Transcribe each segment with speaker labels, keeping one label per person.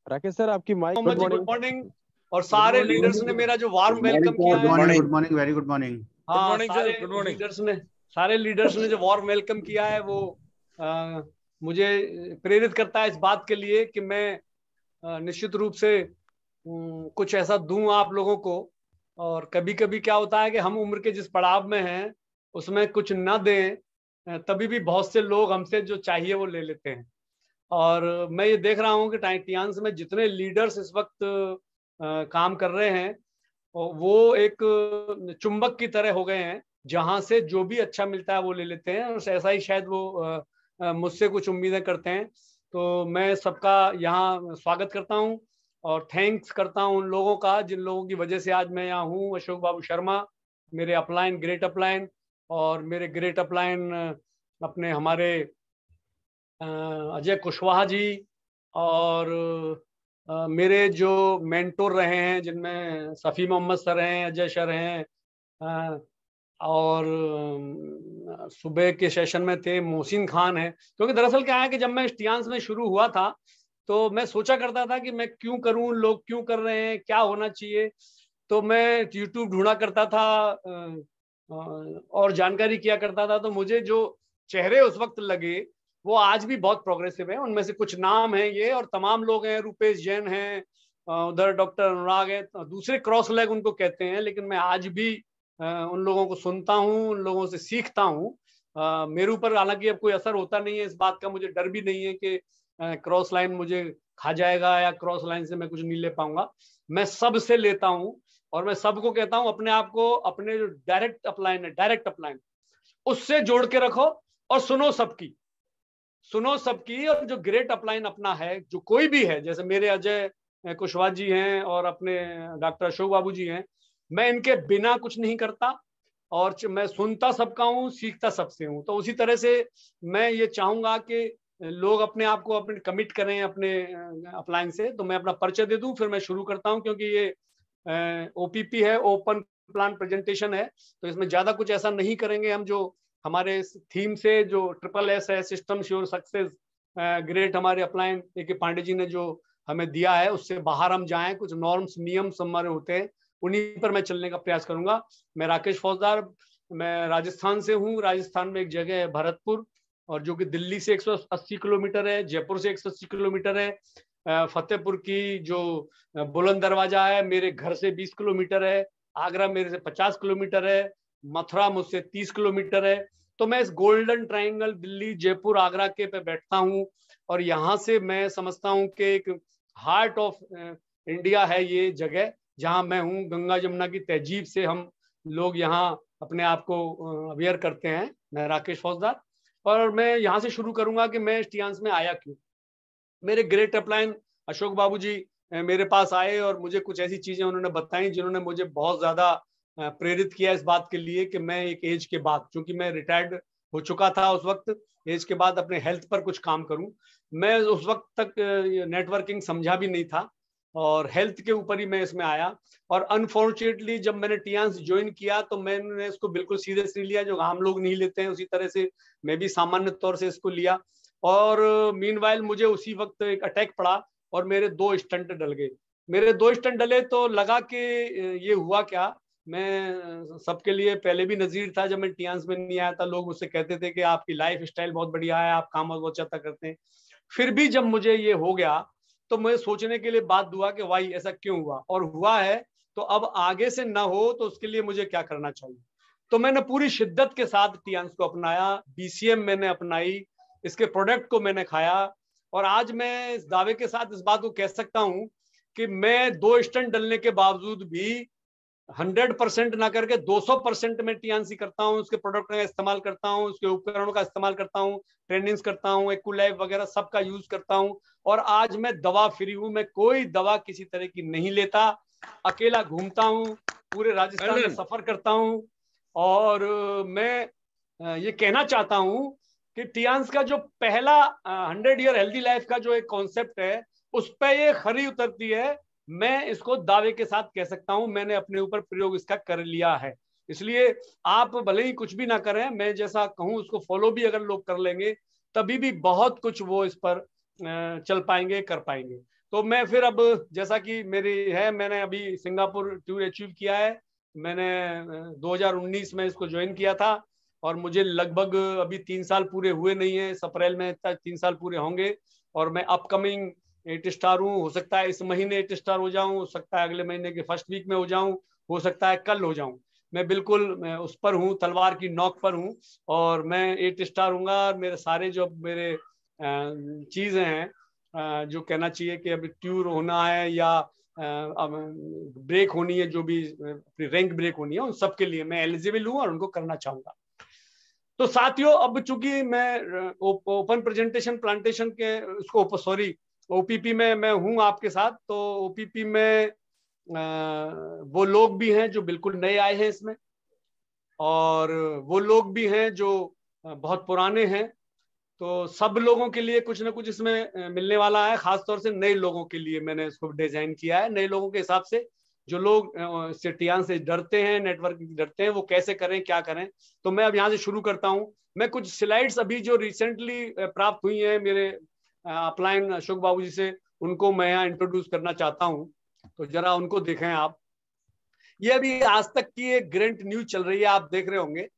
Speaker 1: Rakesh sir आपकी mic.
Speaker 2: Good morning. और सारे लीडर्स ने मेरा जो वार्म वेलकम किया है।
Speaker 3: Good morning, very good morning.
Speaker 2: हाँ, सारे लीडर्स ने जो वार्म वेलकम किया है वो मुझे प्रेरित करता है इस बात के लिए कि मैं निश्चित रूप से कुछ ऐसा दूं आप लोगों को। और कभी कभी क्या होता है कि हम उम्र के जिस पड़ाव में हैं उसमें कुछ न दें, तभी भी बहुत से लोग हमसे जो चाहिए वो ले लेते हैं। और मैं ये देख रहा हूँ कि टियांस में जितने लीडर्स इस वक्त काम कर रहे हैं वो एक चुंबक की तरह हो गए हैं, जहां से जो भी अच्छा मिलता है वो ले लेते हैं। और ऐसा ही शायद वो मुझसे कुछ उम्मीदें करते हैं। तो मैं सबका यहाँ स्वागत करता हूँ और थैंक्स करता हूँ उन लोगों का जिन लोगों की वजह से आज मैं यहाँ हूँ। अशोक बाबू शर्मा, मेरे अपलाइन ग्रेट अपलाइन, और मेरे ग्रेट अपलाइन अपने हमारे अजय कुशवाहा जी, और मेरे जो मेंटोर रहे हैं जिनमें सफ़ी मोहम्मद सर हैं, अजय सर हैं, और सुबह के सेशन में थे मोहसिन खान है। क्योंकि दरअसल क्या है कि जब मैं टियांस में शुरू हुआ था तो मैं सोचा करता था कि मैं क्यों करूं, लोग क्यों कर रहे हैं, क्या होना चाहिए। तो मैं यूट्यूब ढूंढा करता था और जानकारी किया करता था। तो मुझे जो चेहरे उस वक्त लगे वो आज भी बहुत प्रोग्रेसिव है। उनमें से कुछ नाम हैं ये, और तमाम लोग हैं। रूपेश जैन हैं, उधर डॉक्टर अनुराग है, दूसरे क्रॉस लेग उनको कहते हैं। लेकिन मैं आज भी उन लोगों को सुनता हूँ, उन लोगों से सीखता हूँ। मेरे ऊपर हालांकि अब कोई असर होता नहीं है इस बात का, मुझे डर भी नहीं है कि क्रॉस लाइन मुझे खा जाएगा या क्रॉस लाइन से मैं कुछ नहीं ले पाऊंगा। मैं सब से लेता हूँ और मैं सबको कहता हूँ अपने आप को, अपने जो डायरेक्ट अपलाइन उससे जोड़ के रखो और सुनो सबकी। और जो ग्रेट अपलाइन अपना है, जो कोई भी है, जैसे मेरे अजय कुशवाहा जी हैं और अपने डॉक्टर अशोक बाबू जी हैं, मैं इनके बिना कुछ नहीं करता और मैं सुनता सबका हूँ, सीखता सबसे हूँ। तो उसी तरह से मैं ये चाहूंगा कि लोग अपने आप को अपने कमिट करें अपने अपलाइन से। तो मैं अपना परिचय दे दूं, फिर मैं शुरू करता हूं, क्योंकि ये ओपीपी है, ओपन प्लान प्रेजेंटेशन है। तो इसमें ज्यादा कुछ ऐसा नहीं करेंगे हम। जो हमारे थीम से जो SSS है, सिस्टम श्योर सक्सेस, ग्रेट हमारे अपलाइन ए पांडे जी ने जो हमें दिया है, उससे बाहर हम जाएं। कुछ नॉर्म्स नियम्स हमारे होते हैं, उन्हीं पर मैं चलने का प्रयास करूंगा। मैं राकेश फौजदार, मैं राजस्थान से हूँ। राजस्थान में एक जगह है भरतपुर, और जो कि दिल्ली से 180 किलोमीटर है, जयपुर से 180 किलोमीटर है। फतेहपुर की जो बुलंद दरवाजा है मेरे घर से 20 किलोमीटर है। आगरा मेरे से 50 किलोमीटर है। मथुरा मुझसे 30 किलोमीटर है। तो मैं इस गोल्डन ट्रायंगल दिल्ली, जयपुर, आगरा के पे बैठता हूँ। और यहाँ से मैं समझता हूँ कि एक हार्ट ऑफ इंडिया है ये जगह जहाँ मैं हूँ। गंगा जमुना की तहजीब से हम लोग यहाँ अपने आप को अवेयर करते हैं। मैं राकेश फौजदार, और मैं यहाँ से शुरू करूंगा कि मैं टियांस में आया क्यों। मेरे ग्रेट अपलाइन अशोक बाबू जी मेरे पास आए और मुझे कुछ ऐसी चीजें उन्होंने बताई जिन्होंने मुझे बहुत ज्यादा प्रेरित किया इस बात के लिए कि मैं एक एज के बाद, चूंकि मैं रिटायर्ड हो चुका था उस वक्त, एज के बाद अपने हेल्थ पर कुछ काम करूं। मैं उस वक्त तक नेटवर्किंग समझा भी नहीं था और हेल्थ के ऊपर ही मैं इसमें आया। और अनफॉर्चुनेटली जब मैंने टियांस ज्वाइन किया तो मैंने इसको बिल्कुल सीरियस नहीं लिया। जो आम लोग नहीं लेते हैं उसी तरह से मैं भी सामान्य तौर से इसको लिया। और मीनवाइल मुझे उसी वक्त एक अटैक पड़ा और मेरे 2 स्टंट डल गए। मेरे 2 स्टंट डले तो लगा कि ये हुआ क्या। मैं सबके लिए पहले भी नजीर था। जब मैं टियांस में नहीं आया था लोग मुझसे कहते थे कि आपकी लाइफ स्टाइल बहुत बढ़िया है, आप काम बहुत अच्छा करते हैं। फिर भी जब मुझे ये हो गया तो मैं सोचने के लिए बात हुआ कि भाई ऐसा क्यों हुआ, और हुआ है तो अब आगे से ना हो तो उसके लिए मुझे क्या करना चाहिए। तो मैंने पूरी शिद्दत के साथ टियांस को अपनाया, BCM मैंने अपनाई, इसके प्रोडक्ट को मैंने खाया। और आज मैं इस दावे के साथ इस बात को कह सकता हूं कि मैं 2 स्टंट डलने के बावजूद भी 100% ना करके 200% में टियांसी करता हूँ। उसके प्रोडक्ट का इस्तेमाल करता हूँ, उसके उपकरणों का इस्तेमाल करता हूँ, ट्रेनिंग्स करता हूँ, एक्यूलाइफ वगैरह सबका यूज करता हूँ। और आज मैं दवा फ्री हूँ, मैं कोई दवा किसी तरह की नहीं लेता, अकेला घूमता हूँ, पूरे राजस्थान में सफर करता हूँ। और मैं ये कहना चाहता हूँ कि टियांस का जो पहला 100 ईयर हेल्दी लाइफ का जो एक कॉन्सेप्ट है उस पर ये खरी उतरती है। मैं इसको दावे के साथ कह सकता हूं, मैंने अपने ऊपर प्रयोग इसका कर लिया है। इसलिए आप भले ही कुछ भी ना करें, मैं जैसा कहूं उसको फॉलो भी अगर लोग कर लेंगे तभी भी बहुत कुछ वो इस पर चल पाएंगे, कर पाएंगे। तो मैं फिर अब जैसा कि मेरी है, मैंने अभी सिंगापुर टूर अचीव किया है। मैंने 2019 में इसको ज्वाइन किया था और मुझे लगभग अभी 3 साल पूरे हुए नहीं है। इस अप्रैल में 3 साल पूरे होंगे और मैं अपकमिंग 8 स्टार हूँ। हो सकता है इस महीने 8 स्टार हो जाऊं, हो सकता है अगले महीने के फर्स्ट वीक में हो जाऊं, हो सकता है कल हो जाऊं। मैं बिल्कुल उस पर हूँ, तलवार की नोक पर हूँ और मैं 8 स्टार हूँगा। और मेरे सारे जो मेरे चीजें हैं, जो कहना चाहिए कि अभी ट्यूर होना है या ब्रेक होनी है, जो भी रैंक ब्रेक होनी है, उन सब के लिए मैं एलिजिबल हूँ और उनको करना चाहूंगा। तो साथियों, अब चूंकि मैं ओपन प्रेजेंटेशन प्लांटेशन के उसको सॉरी ओपीपी में मैं हूं आपके साथ, तो ओपीपी में वो लोग भी हैं जो बिल्कुल नए आए हैं इसमें, और वो लोग भी हैं जो बहुत पुराने हैं। तो सब लोगों के लिए कुछ ना कुछ इसमें मिलने वाला है। खासतौर से नए लोगों के लिए मैंने इसको डिजाइन किया है। नए लोगों के हिसाब से जो लोग टियान से डरते हैं, नेटवर्क डरते हैं, वो कैसे करें, क्या करें। तो मैं अब यहाँ से शुरू करता हूँ। मैं कुछ स्लाइड्स अभी जो रिसेंटली प्राप्त हुई हैं मेरे अपलाइन अशोक बाबू जी से, उनको मैं यहाँ इंट्रोड्यूस करना चाहता हूँ। तो जरा उनको देखें आप। ये अभी आज तक की एक ग्रेंट न्यूज चल रही है, आप देख रहे होंगे।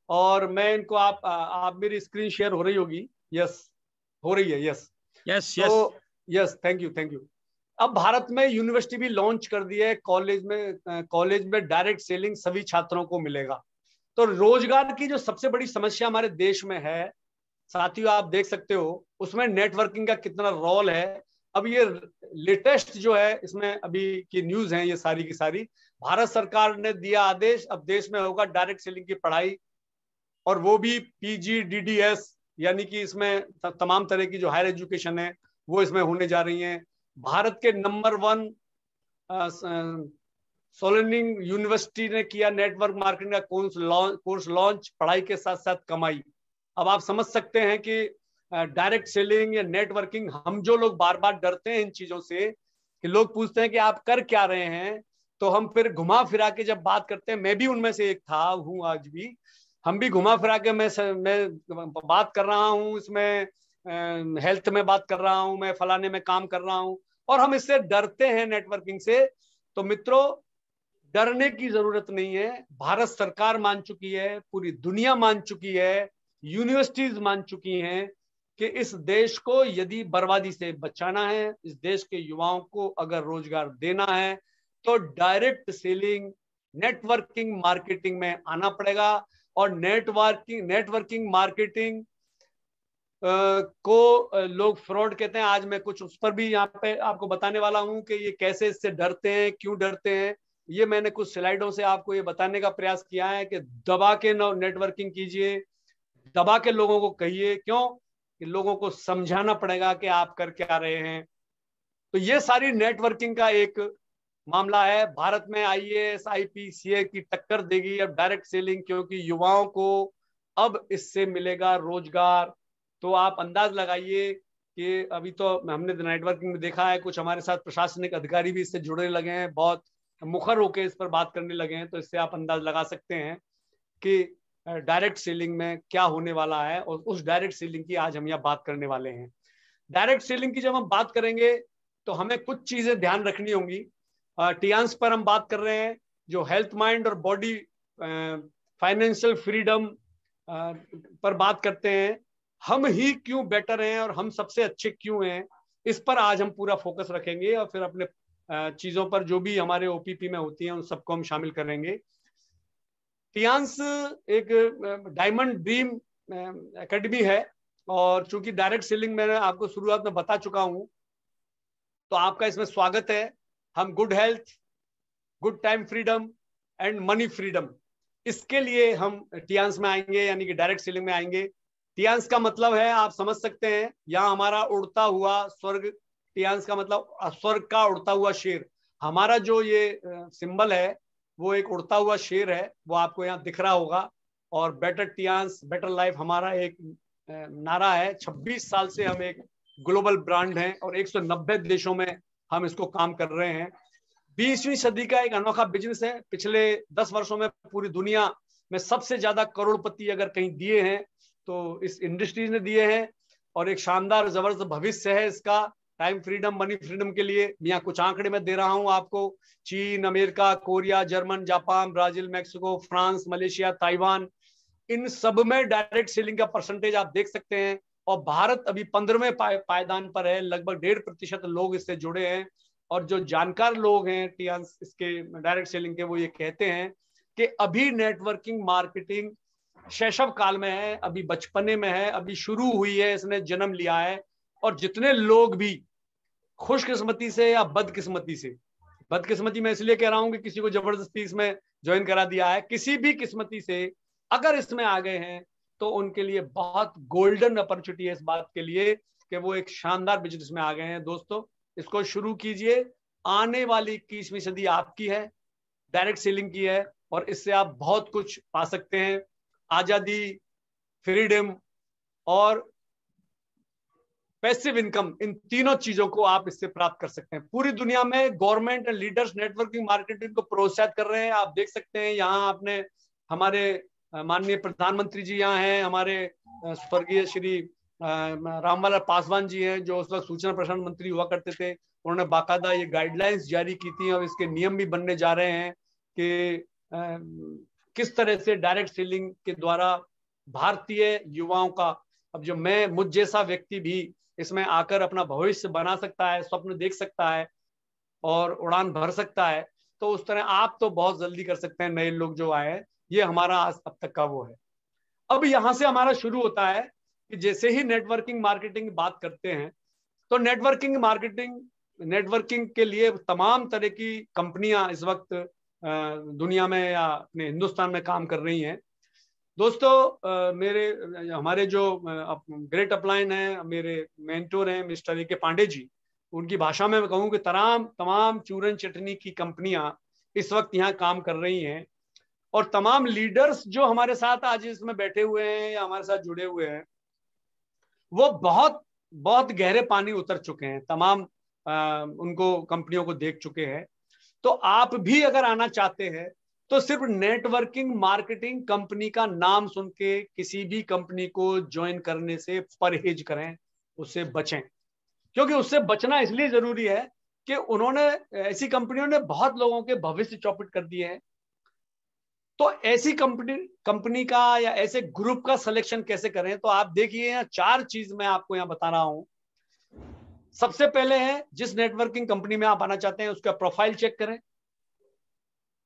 Speaker 2: और मैं इनको आप मेरी स्क्रीन शेयर हो रही होगी? यस, हो रही है। यस,
Speaker 1: यस
Speaker 2: तो
Speaker 1: yes.
Speaker 2: Yes, thank you thank you. अब भारत में यूनिवर्सिटी भी लॉन्च कर दी है। कॉलेज में डायरेक्ट सेलिंग सभी छात्रों को मिलेगा। तो रोजगार की जो सबसे बड़ी समस्या हमारे देश में है साथियों, आप देख सकते हो उसमें नेटवर्किंग का कितना रोल है। अब ये लेटेस्ट जो है इसमें अभी की न्यूज है, ये सारी की सारी भारत सरकार ने दिया आदेश, अब देश में होगा डायरेक्ट सेलिंग की पढ़ाई, और वो भी PGDDS, यानी कि इसमें तमाम तरह की जो हायर एजुकेशन है वो इसमें होने जा रही है। भारत के नंबर 1 सोलनिंग यूनिवर्सिटी ने किया नेटवर्क मार्केटिंग का कोर्स लॉन्च, पढ़ाई के साथ साथ कमाई। अब आप समझ सकते हैं कि डायरेक्ट सेलिंग या नेटवर्किंग, हम जो लोग बार बार डरते हैं इन चीजों से कि लोग पूछते हैं कि आप कर क्या रहे हैं, तो हम फिर घुमा फिरा के जब बात करते हैं, मैं भी उनमें से एक था, हूं आज भी, हम भी घुमा फिरा के मैं बात कर रहा हूं इसमें, हेल्थ में बात कर रहा हूं, मैं फलाने में काम कर रहा हूं, और हम इससे डरते हैं नेटवर्किंग से। तो मित्रों, डरने की जरूरत नहीं है। भारत सरकार मान चुकी है, पूरी दुनिया मान चुकी है, यूनिवर्सिटीज मान चुकी हैं कि इस देश को यदि बर्बादी से बचाना है, इस देश के युवाओं को अगर रोजगार देना है, तो डायरेक्ट सेलिंग, नेटवर्किंग मार्केटिंग में आना पड़ेगा। और नेटवर्किंग मार्केटिंग को लोग फ्रॉड कहते हैं। आज मैं कुछ उस पर भी यहाँ पे आपको बताने वाला हूँ कि ये कैसे इससे डरते हैं, क्यों डरते हैं। ये मैंने कुछ स्लाइडों से आपको ये बताने का प्रयास किया है कि दबा के नेटवर्किंग कीजिए, दबा के लोगों को कहिए। क्यों? कि लोगों को समझाना पड़ेगा कि आप कर क्या रहे हैं। तो ये सारी नेटवर्किंग का एक मामला है। भारत में IAS IPCA की टक्कर देगी अब डायरेक्ट सेलिंग, क्योंकि युवाओं को अब इससे मिलेगा रोजगार। तो आप अंदाज लगाइए कि अभी तो हमने नेटवर्किंग में देखा है, कुछ हमारे साथ प्रशासनिक अधिकारी भी इससे जुड़ने लगे हैं, बहुत मुखर होकर इस पर बात करने लगे हैं। तो इससे आप अंदाज लगा सकते हैं कि डायरेक्ट सेलिंग में क्या होने वाला है, और उस डायरेक्ट सेलिंग की आज हम यहाँ बात करने वाले हैं। डायरेक्ट सेलिंग की जब हम बात करेंगे तो हमें कुछ चीजें ध्यान रखनी होंगी। टियांस पर हम बात कर रहे हैं, जो हेल्थ, माइंड और बॉडी, फाइनेंशियल फ्रीडम पर बात करते हैं। हम ही क्यों बेटर हैं और हम सबसे अच्छे क्यों हैं, इस पर आज हम पूरा फोकस रखेंगे, और फिर अपने चीजों पर जो भी हमारे OPP में होती हैं उन सबको हम शामिल करेंगे। टियांस एक डायमंड ड्रीम एकेडमी है, और चूंकि डायरेक्ट सेलिंग मैंने आपको शुरुआत में बता चुका हूं, तो आपका इसमें स्वागत है। हम good health, good time freedom and money freedom, इसके लिए हम टियांस में आएंगे, यानी कि डायरेक्ट सेलिंग में आएंगे। टियांस का मतलब है, आप समझ सकते हैं, यहाँ हमारा उड़ता हुआ स्वर्ग। टियांस का मतलब स्वर्ग का उड़ता हुआ शेर। हमारा जो ये सिंबल है वो एक उड़ता हुआ शेर है, वो आपको यहाँ दिख रहा होगा। और बेटर टियांस बेटर लाइफ हमारा एक नारा है। 26 साल से हम एक ग्लोबल ब्रांड हैं और 190 देशों में हम इसको काम कर रहे हैं। 20वीं सदी का एक अनोखा बिजनेस है। पिछले 10 वर्षों में पूरी दुनिया में सबसे ज्यादा करोड़पति अगर कहीं दिए हैं तो इस इंडस्ट्रीज ने दिए हैं, और एक शानदार जबरदस्त भविष्य है इसका। टाइम फ्रीडम, मनी फ्रीडम के लिए यहाँ कुछ आंकड़े मैं दे रहा हूं आपको। चीन, America, Korea, German, Japan, Brazil, Mexico, France, Malaysia, Taiwan, इन सब में डायरेक्ट सेलिंग का परसेंटेज आप देख सकते हैं। और भारत अभी 15वें पायदान पर है, लगभग 1.5% लोग इससे जुड़े हैं। और जो जानकार लोग हैं टियांस इसके डायरेक्ट सेलिंग के, वो ये कहते हैं कि अभी नेटवर्किंग मार्केटिंग शैशव काल में है, अभी बचपने में है, अभी शुरू हुई है, इसने जन्म लिया है। और जितने लोग भी खुशकिस्मती से या बदकिस्मती से, बदकिस्मती मैं इसलिए कह रहा हूं कि किसी को जबरदस्ती इसमें ज्वाइन करा दिया है, किसी भी किस्मती से अगर इसमें आ गए हैं तो उनके लिए बहुत गोल्डन अपॉर्चुनिटी है इस बात के लिए कि वो एक शानदार बिजनेस में आ गए हैं। दोस्तों, इसको शुरू कीजिए। आने वाली 21वीं सदी आपकी है, डायरेक्ट सेलिंग की है, और इससे आप बहुत कुछ पा सकते हैं। आजादी, फ्रीडम और पैसिव इनकम, इन तीनों चीजों को आप इससे प्राप्त कर सकते हैं। पूरी दुनिया में government and leaders networking marketing को प्रोत्साहित कर रहे हैं। आप देख सकते हैं यहाँ आपने हमारे माननीय प्रधानमंत्री जी यहाँ हैं, हमारे स्वर्गीय श्री रामविलास पासवान जी हैं, जो उस वक्त सूचना प्रसारण मंत्री हुआ करते थे। उन्होंने बाकायदा ये गाइडलाइंस जारी की थी और इसके नियम भी बनने जा रहे हैं कि किस तरह से डायरेक्ट सेलिंग के द्वारा भारतीय युवाओं का, अब जो मैं मुझ जैसा व्यक्ति भी इसमें आकर अपना भविष्य बना सकता है, स्वप्न देख सकता है और उड़ान भर सकता है, तो उस तरह आप तो बहुत जल्दी कर सकते हैं। नए लोग जो आए हैं, ये हमारा आज अब तक का वो है। अब यहां से हमारा शुरू होता है कि जैसे ही नेटवर्किंग मार्केटिंग की बात करते हैं तो नेटवर्किंग मार्केटिंग, नेटवर्किंग के लिए तमाम तरह की कंपनियां इस वक्त दुनिया में या अपने हिंदुस्तान में काम कर रही हैं। दोस्तों, मेरे हमारे जो ग्रेट अपलाइन है, मेरे मेंटोर हैं मिस्टर ए के पांडे जी, उनकी भाषा में मैं कहूँ कि तमाम चूरन चटनी की कंपनियां इस वक्त यहाँ काम कर रही हैं। और तमाम लीडर्स जो हमारे साथ आज इसमें बैठे हुए हैं या हमारे साथ जुड़े हुए हैं, वो बहुत बहुत गहरे पानी उतर चुके हैं, तमाम उनको कंपनियों को देख चुके हैं। तो आप भी अगर आना चाहते हैं तो सिर्फ नेटवर्किंग मार्केटिंग कंपनी का नाम सुन के किसी भी कंपनी को ज्वाइन करने से परहेज करें, उससे बचें। क्योंकि उससे बचना इसलिए जरूरी है कि उन्होंने, ऐसी कंपनियों ने बहुत लोगों के भविष्य चौपट कर दिए हैं। तो ऐसी कंपनी का या ऐसे ग्रुप का सिलेक्शन कैसे करें, तो आप देखिए यहाँ 4 चीज मैं आपको यहाँ बता रहा हूं। सबसे पहले है, जिस नेटवर्किंग कंपनी में आप आना चाहते हैं उसका प्रोफाइल चेक करें।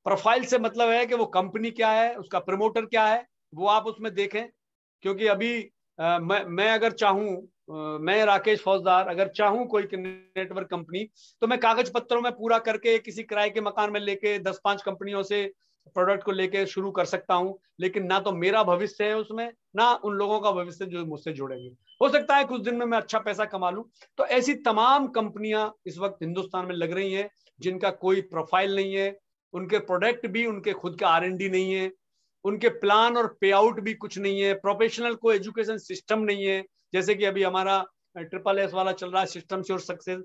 Speaker 2: प्रोफाइल से मतलब है कि वो कंपनी क्या है, उसका प्रमोटर क्या है, वो आप उसमें देखें। क्योंकि अभी मैं अगर चाहूं, मैं राकेश फौजदार अगर चाहूं कोई नेटवर्क कंपनी, तो मैं कागज पत्रों में पूरा करके किसी किराए के मकान में लेके 10-5 कंपनियों से प्रोडक्ट को लेके शुरू कर सकता हूं। लेकिन ना तो मेरा भविष्य है उसमें, ना उन लोगों का भविष्य जो मुझसे जुड़ेंगे। हो सकता है कुछ दिन में मैं अच्छा पैसा कमा लूं। तो ऐसी तमाम कंपनियां इस वक्त हिंदुस्तान में लग रही हैं जिनका कोई प्रोफाइल नहीं है, उनके प्रोडक्ट भी, उनके खुद का R&D नहीं है, उनके प्लान और पे आउट भी कुछ नहीं है, प्रोफेशनल को एजुकेशन सिस्टम नहीं है, जैसे कि अभी हमारा SSS वाला चल रहा है, सिस्टम श्योर सक्सेस।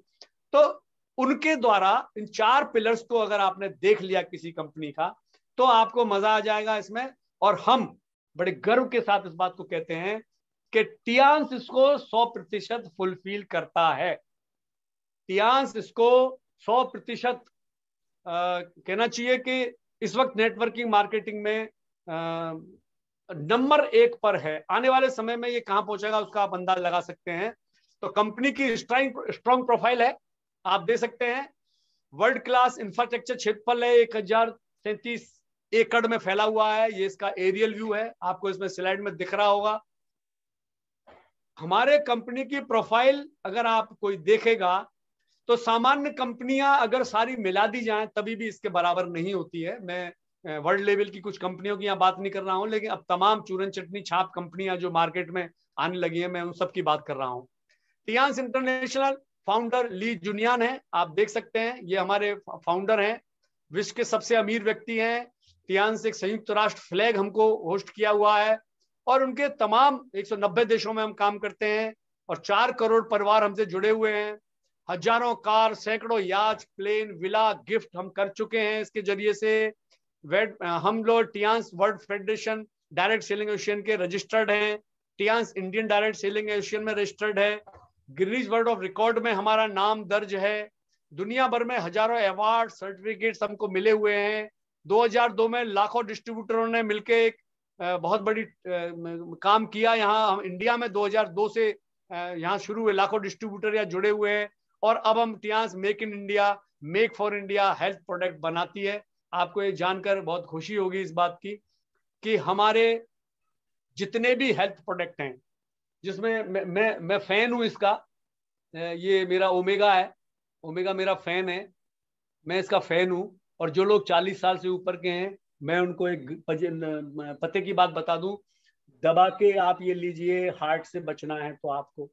Speaker 2: तो उनके द्वारा इन 4 पिलर्स को अगर आपने देख लिया किसी कंपनी का, तो आपको मजा आ जाएगा इसमें। और हम बड़े गर्व के साथ इस बात को कहते हैं कि टियांस इसको 100% फुलफिल करता है। टियांस इसको 100% कहना चाहिए कि इस वक्त नेटवर्किंग मार्केटिंग में नंबर 1 पर है। आने वाले समय में ये कहां पहुंचेगा उसका आप अंदाज लगा सकते हैं। तो कंपनी की स्ट्रांग प्रोफाइल है, आप दे सकते हैं। वर्ल्ड क्लास इंफ्रास्ट्रक्चर क्षेत्रफल है, 1037 एकड़ में फैला हुआ है। ये इसका एरियल व्यू है, आपको इसमें स्लाइड में दिख रहा होगा। हमारे कंपनी की प्रोफाइल अगर आप कोई देखेगा तो सामान्य कंपनियां अगर सारी मिला दी जाएं तभी भी इसके बराबर नहीं होती है। मैं वर्ल्ड लेवल की कुछ कंपनियों की यहाँ बात नहीं कर रहा हूं, लेकिन अब तमाम चूरन चटनी छाप कंपनियां जो मार्केट में आने लगी हैं, मैं उन सब की बात कर रहा हूं। टियांस इंटरनेशनल फाउंडर ली जुनियान है, आप देख सकते हैं, ये हमारे फाउंडर हैं, विश्व के सबसे अमीर व्यक्ति हैं। टियांस एक संयुक्त राष्ट्र फ्लैग हमको होस्ट किया हुआ है और उनके तमाम 190 देशों में हम काम करते हैं और 4 करोड़ परिवार हमसे जुड़े हुए हैं। हजारों कार, सैकड़ों याच, प्लेन, विला गिफ्ट हम कर चुके हैं इसके जरिए से। हम लोग Tiens world federation direct selling association के रजिस्टर्ड हैं, Tiens Indian direct selling association में रजिस्टर्ड है, गिनीज वर्ल्ड ऑफ रिकॉर्ड में हमारा नाम दर्ज है। दुनिया भर में हजारों अवार्ड सर्टिफिकेट्स हमको मिले हुए हैं। 2002 में लाखों डिस्ट्रीब्यूटरों ने मिलकर एक बहुत बड़ी काम किया। यहाँ हम इंडिया में 2002 से यहाँ शुरू हुए, लाखों डिस्ट्रीब्यूटर यहाँ जुड़े हुए हैं। और अब हम Tiens make in India, make for India health product बनाती है। आपको ये जानकर बहुत खुशी होगी इस बात की कि हमारे जितने भी हेल्थ प्रोडक्ट हैं, जिसमें मैं फैन हूं इसका, ये मेरा ओमेगा है, ओमेगा मेरा फैन है, मैं इसका फैन हूं। और जो लोग 40 साल से ऊपर के हैं, मैं उनको एक पते की बात बता दूं, दबा के आप ये लीजिए, हार्ट से बचना है तो आपको।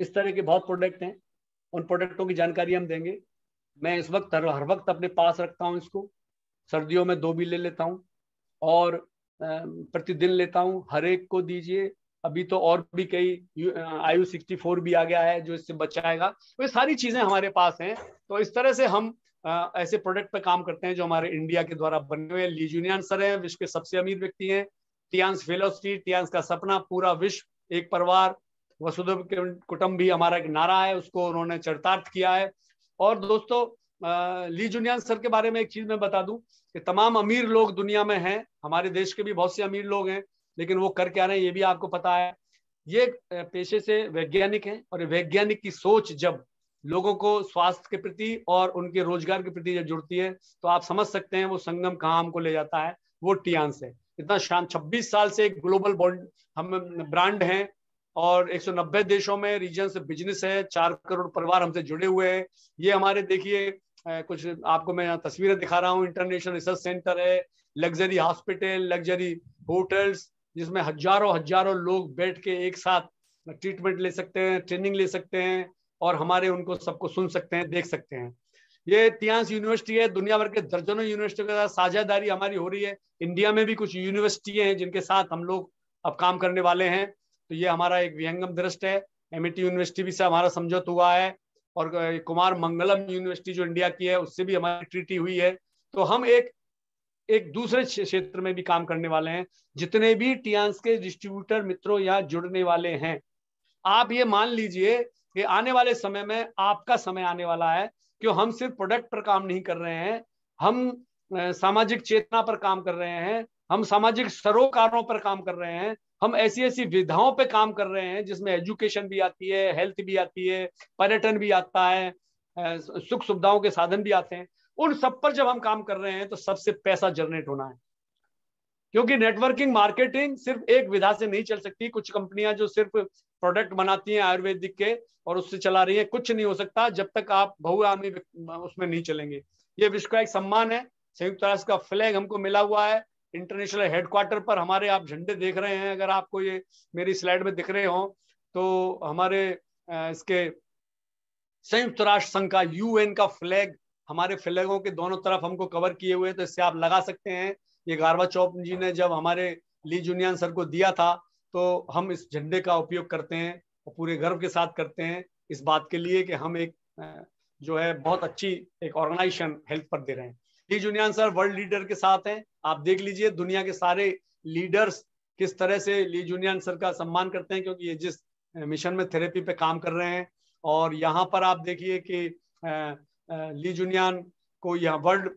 Speaker 2: इस तरह के बहुत प्रोडक्ट हैं, उन प्रोडक्टों की जानकारी हम देंगे। मैं इस वक्त हर वक्त अपने पास रखता हूं इसको। सर्दियों में 2 भी ले लेता हूं और प्रतिदिन लेता हूं। हर एक को दीजिए। अभी तो और भी कई आयु 64 भी आ गया है जो इससे बचाएगा। तो ये सारी चीजें हमारे पास हैं। तो इस तरह से हम ऐसे प्रोडक्ट पे काम करते हैं जो हमारे इंडिया के द्वारा बने हुए। ली जुनियान सर हैं, विश्व के सबसे अमीर व्यक्ति हैं। टियांस फिलॉसफी, टियांस का सपना, पूरा विश्व एक परिवार, वसुधैव कुटुंबकम भी हमारा एक नारा है, उसको उन्होंने चरितार्थ किया है। और दोस्तों, ली जुनियान सर के बारे में एक चीज मैं बता दूं कि तमाम अमीर लोग दुनिया में हैं, हमारे देश के भी बहुत से अमीर लोग हैं, लेकिन वो कर क्या रहे हैं ये भी आपको पता है। ये पेशे से वैज्ञानिक हैं, और वैज्ञानिक की सोच जब लोगों को स्वास्थ्य के प्रति और उनके रोजगार के प्रति जब जुड़ती है, तो आप समझ सकते हैं वो संगम कहाँ हमको ले जाता है। वो टियांस है। इतना शान 26 साल से एक ग्लोबल बॉन्ड हम ब्रांड हैं, और 190 देशों में रीजन से बिजनेस है। 4 करोड़ परिवार हमसे जुड़े हुए हैं। ये हमारे देखिए कुछ आपको मैं तस्वीरें दिखा रहा हूँ। इंटरनेशनल रिसर्च सेंटर है, लग्जरी हॉस्पिटल, लग्जरी होटल्स, जिसमें हजारों हजारों लोग बैठ के एक साथ ट्रीटमेंट ले सकते हैं, ट्रेनिंग ले सकते हैं, और हमारे उनको सबको सुन सकते हैं, देख सकते हैं। ये टियांस यूनिवर्सिटी है। दुनिया भर के दर्जनों यूनिवर्सिटियों के साथ साझेदारी हमारी हो रही है। इंडिया में भी कुछ यूनिवर्सिटी हैं जिनके साथ हम लोग अब काम करने वाले हैं। तो ये हमारा एक विहंगम दृष्ट है। एमआईटी यूनिवर्सिटी भी से हमारा समझौता हुआ है, और कुमार मंगलम यूनिवर्सिटी जो इंडिया की है उससे भी हमारी ट्रीटी हुई है। तो हम एक दूसरे क्षेत्र में भी काम करने वाले हैं। जितने भी टियांस के डिस्ट्रीब्यूटर मित्रों यहाँ जुड़ने वाले हैं, आप ये मान लीजिए कि आने वाले समय में आपका समय आने वाला है कि हम सिर्फ प्रोडक्ट पर काम नहीं कर रहे हैं, हम सामाजिक चेतना पर काम कर रहे हैं, हम सामाजिक सरोकारों पर काम कर रहे हैं, हम ऐसी ऐसी विधाओं पे काम कर रहे हैं जिसमें एजुकेशन भी आती है, हेल्थ भी आती है, पर्यटन भी आता है, सुख सुविधाओं के साधन भी आते हैं। उन सब पर जब हम काम कर रहे हैं तो सबसे पैसा जनरेट होना है, क्योंकि नेटवर्किंग मार्केटिंग सिर्फ एक विधा से नहीं चल सकती। कुछ कंपनियां जो सिर्फ प्रोडक्ट बनाती हैं आयुर्वेदिक के और उससे चला रही हैं, कुछ नहीं हो सकता जब तक आप बहुआयामी उसमें नहीं चलेंगे। ये विश्व का एक सम्मान है। संयुक्त राष्ट्र का फ्लैग हमको मिला हुआ है। इंटरनेशनल हेडक्वार्टर पर हमारे आप झंडे देख रहे हैं, अगर आपको ये मेरी स्लाइड में दिख रहे हो तो हमारे इसके संयुक्त राष्ट्र संघ का, यूएन का फ्लैग हमारे फ्लैगों के दोनों तरफ हमको कवर किए हुए, तो इससे आप लगा सकते हैं। ये गार्बाचोव जी ने जब हमारे ली जुनियान सर को दिया था, तो हम इस झंडे का उपयोग करते हैं और पूरे गर्व के साथ करते हैं इस बात के लिए कि हम एक जो है बहुत अच्छी एक ऑर्गेनाइजेशन हेल्थ पर दे रहे हैं। ली जुनियान सर वर्ल्ड लीडर के साथ हैं। आप देख लीजिए दुनिया के सारे लीडर्स किस तरह से ली जुनियान सर का सम्मान करते हैं, क्योंकि ये जिस मिशन में थेरेपी पे काम कर रहे हैं। और यहाँ पर आप देखिए कि ली जुनियान को यहाँ वर्ल्ड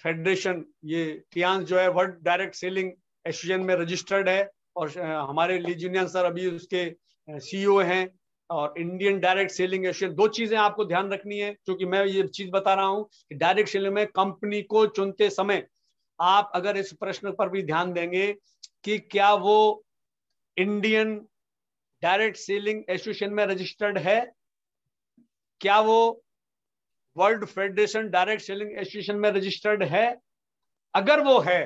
Speaker 2: फेडरेशन, ये टियांस जो है वर्ल्ड डायरेक्ट सेलिंग एसोसिएशन में रजिस्टर्ड है, और हमारे ली जुनियान सर अभी उसके सीईओ हैं। और इंडियन डायरेक्ट सेलिंग एसोसिएशन, दो चीजें आपको ध्यान रखनी है, क्योंकि मैं ये चीज बता रहा हूं कि डायरेक्ट सेलिंग में कंपनी को चुनते समय आप अगर इस प्रश्न पर भी ध्यान देंगे कि क्या वो इंडियन डायरेक्ट सेलिंग एसोसिएशन में रजिस्टर्ड है, क्या वो world federation direct selling association में रजिस्टर्ड है। अगर वो है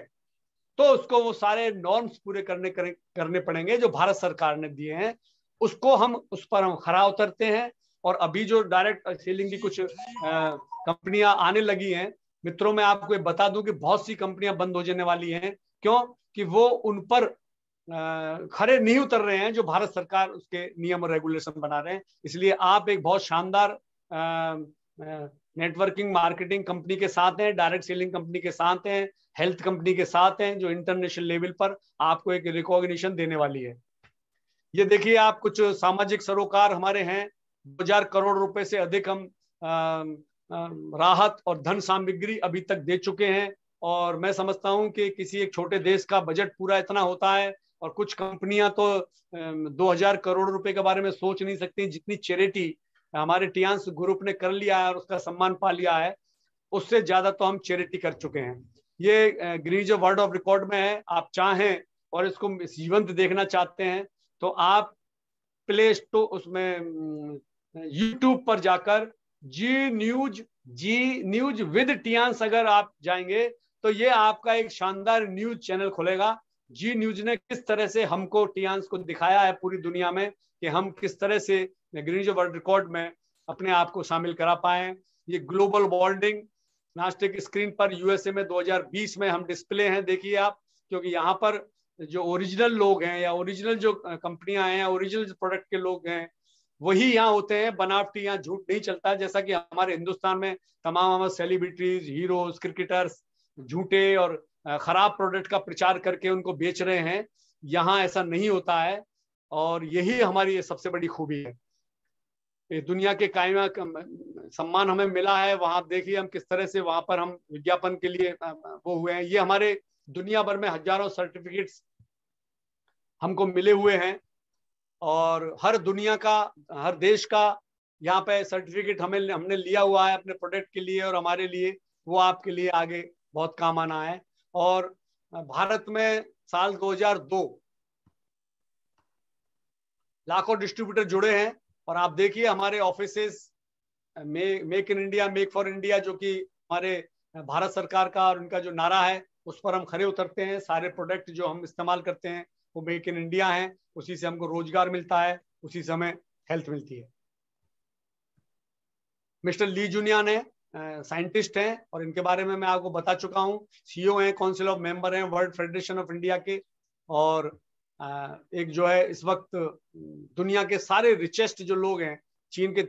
Speaker 2: तो उसको वो सारे नॉर्म्स पूरे करने पड़ेंगे जो भारत सरकार ने दिए हैं। उसको हम उस पर हम खरा उतरते हैं। और अभी जो डायरेक्ट सेलिंग की कुछ कंपनियां आने लगी हैं मित्रों, मैं आपको बता दूं कि बहुत सी कंपनियां बंद हो जाने वाली हैं। क्यों? कि वो उन पर खरे नहीं उतर रहे हैं जो भारत सरकार उसके नियम और रेगुलेशन बना रहे हैं। इसलिए आप एक बहुत शानदार नेटवर्किंग मार्केटिंग कंपनी के साथ हैं, डायरेक्ट सेलिंग कंपनी के साथ हैं, हेल्थ कंपनी के साथ हैं, जो इंटरनेशनल लेवल पर आपको एक रिकॉग्निशन देने वाली है। ये देखिए आप, कुछ सामाजिक सरोकार हमारे हैं, 2000 करोड़ रुपए से अधिक हम राहत और धन सामग्री अभी तक दे चुके हैं। और मैं समझता हूं कि किसी एक छोटे देश का बजट पूरा इतना होता है, और कुछ कंपनियां तो 2000 करोड़ रुपए के बारे में सोच नहीं सकती, जितनी चैरिटी हमारे टियांस ग्रुप ने कर लिया है और उसका सम्मान पा लिया है, उससे ज्यादा तो हम चैरिटी कर चुके हैं। ये गिनीज वर्ल्ड ऑफ रिकॉर्ड में है। आप चाहें और इसको जीवंत देखना चाहते हैं तो आप प्ले स्टोर उसमें यूट्यूब पर जाकर जी न्यूज विद टियांस अगर आप जाएंगे तो ये आपका एक शानदार न्यूज चैनल खुलेगा। जी न्यूज ने किस तरह से हमको टियांस को दिखाया है पूरी दुनिया में कि हम किस तरह से गिनीज वर्ल्ड रिकॉर्ड में अपने आप को शामिल करा पाए। ये ग्लोबल वार्डिंग नास्टिक स्क्रीन पर यूएसए में 2020 में हम डिस्प्ले हैं, देखिए आप, क्योंकि यहाँ पर जो ओरिजिनल लोग हैं या ओरिजिनल जो कंपनियां हैं या ओरिजिनल प्रोडक्ट के लोग हैं वही यहाँ होते हैं। बनावटी यहाँ झूठ नहीं चलता, जैसा कि हमारे हिंदुस्तान में तमाम सेलिब्रिटीज, हीरोज, क्रिकेटर्स झूठे और खराब प्रोडक्ट का प्रचार करके उनको बेच रहे हैं। यहाँ ऐसा नहीं होता है, और यही हमारी सबसे बड़ी खूबी है। दुनिया के कायमा सम्मान हमें मिला है, वहां देखिए हम किस तरह से वहां पर हम विज्ञापन के लिए वो हुए हैं। ये हमारे दुनिया भर में हजारों सर्टिफिकेट्स हमको मिले हुए हैं, और हर दुनिया का, हर देश का यहाँ पे सर्टिफिकेट हमने लिया हुआ है अपने प्रोडक्ट के लिए और हमारे लिए। वो आपके लिए आगे बहुत काम आना है। और भारत में साल 2002 लाखों डिस्ट्रीब्यूटर जुड़े हैं, और आप देखिए हमारे offices make in India, make for India, जो कि हमारे भारत सरकार का और उनका जो नारा है उस पर हम खरे उतरते हैं। सारे प्रोडक्ट जो हम इस्तेमाल करते हैं वो मेक इन इंडिया हैं, उसी से हमको रोजगार मिलता है, उसी से हमें हेल्थ मिलती है। मिस्टर ली जूनिया ने साइंटिस्ट हैं और इनके बारे में मैं आपको बता चुका हूँ। सीईओ हैं, काउंसिल ऑफ मेंबर हैं वर्ल्ड फेडरेशन ऑफ इंडिया के, और एक जो है इस वक्त दुनिया के सारे रिचेस्ट जो लोग हैं, चीन के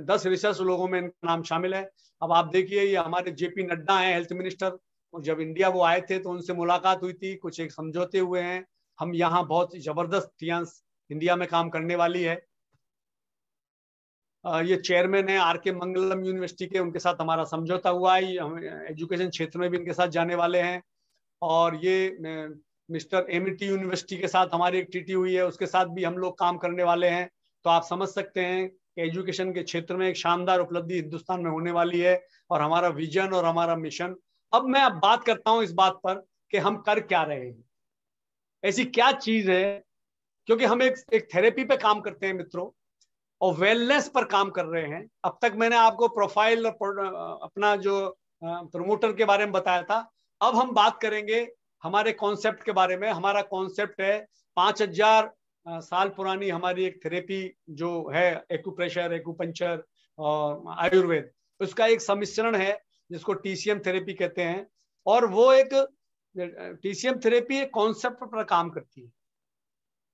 Speaker 2: 10 रिचेस्ट लोगों में इनका नाम शामिल है। अब आप देखिए ये हमारे जेपी नड्डा हैं, हेल्थ मिनिस्टर, और जब इंडिया वो आए थे तो उनसे मुलाकात हुई थी, कुछ एक समझौते हुए हैं। हम यहाँ बहुत जबरदस्त टियांस इंडिया में काम करने वाली है। ये चेयरमैन है आर के मंगलम यूनिवर्सिटी के, उनके साथ हमारा समझौता हुआ है, हम एजुकेशन क्षेत्र में भी इनके साथ जाने वाले हैं। और ये मिस्टर एमिटी यूनिवर्सिटी के साथ हमारी एक ट्रीटी हुई है, उसके साथ भी हम लोग काम करने वाले हैं। तो आप समझ सकते हैं कि एजुकेशन के क्षेत्र में एक शानदार उपलब्धि हिंदुस्तान में होने वाली है, और हमारा विजन और हमारा मिशन। अब मैं बात करता हूं इस बात पर कि हम कर क्या रहे हैं, ऐसी क्या चीज है, क्योंकि हम एक थेरेपी पे काम करते हैं मित्रों, और वेलनेस पर काम कर रहे हैं। अब तक मैंने आपको प्रोफाइल अपना जो प्रमोटर के बारे में बताया था। अब हम बात करेंगे हमारे कॉन्सेप्ट के बारे में। हमारा कॉन्सेप्ट है 5000 साल पुरानी हमारी एक थेरेपी जो है, एक्यूप्रेशर, एक्यूपंक्चर और आयुर्वेद, उसका एक सम्मिश्रण है जिसको टीसीएम थेरेपी कहते हैं। और वो एक टीसीएम थेरेपी एक कॉन्सेप्ट पर काम करती है,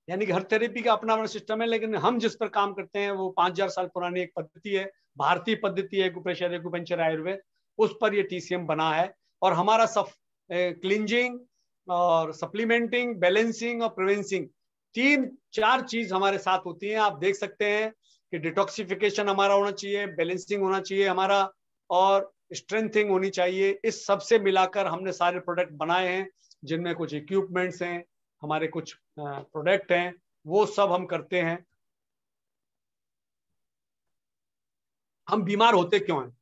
Speaker 2: यानी कि हर थेरेपी का अपना अपना सिस्टम है, लेकिन हम जिस पर काम करते हैं वो 5000 साल पुरानी एक पद्धति है, भारतीय पद्धति है, एक्यूप्रेशर, एक्यूपंक्चर, आयुर्वेद, उस पर ये टीसीएम बना है। और हमारा सब क्लिंजिंग और सप्लीमेंटिंग, बैलेंसिंग और प्रिवेंसिंग, 3-4 चीज हमारे साथ होती हैं। आप देख सकते हैं कि डिटॉक्सिफिकेशन हमारा होना चाहिए, बैलेंसिंग होना चाहिए हमारा, और स्ट्रेंथिंग होनी चाहिए। इस सब से मिलाकर हमने सारे प्रोडक्ट बनाए हैं, जिनमें कुछ इक्विपमेंट्स हैं, हमारे कुछ प्रोडक्ट हैं, वो सब हम करते हैं। हम बीमार होते क्यों हैं?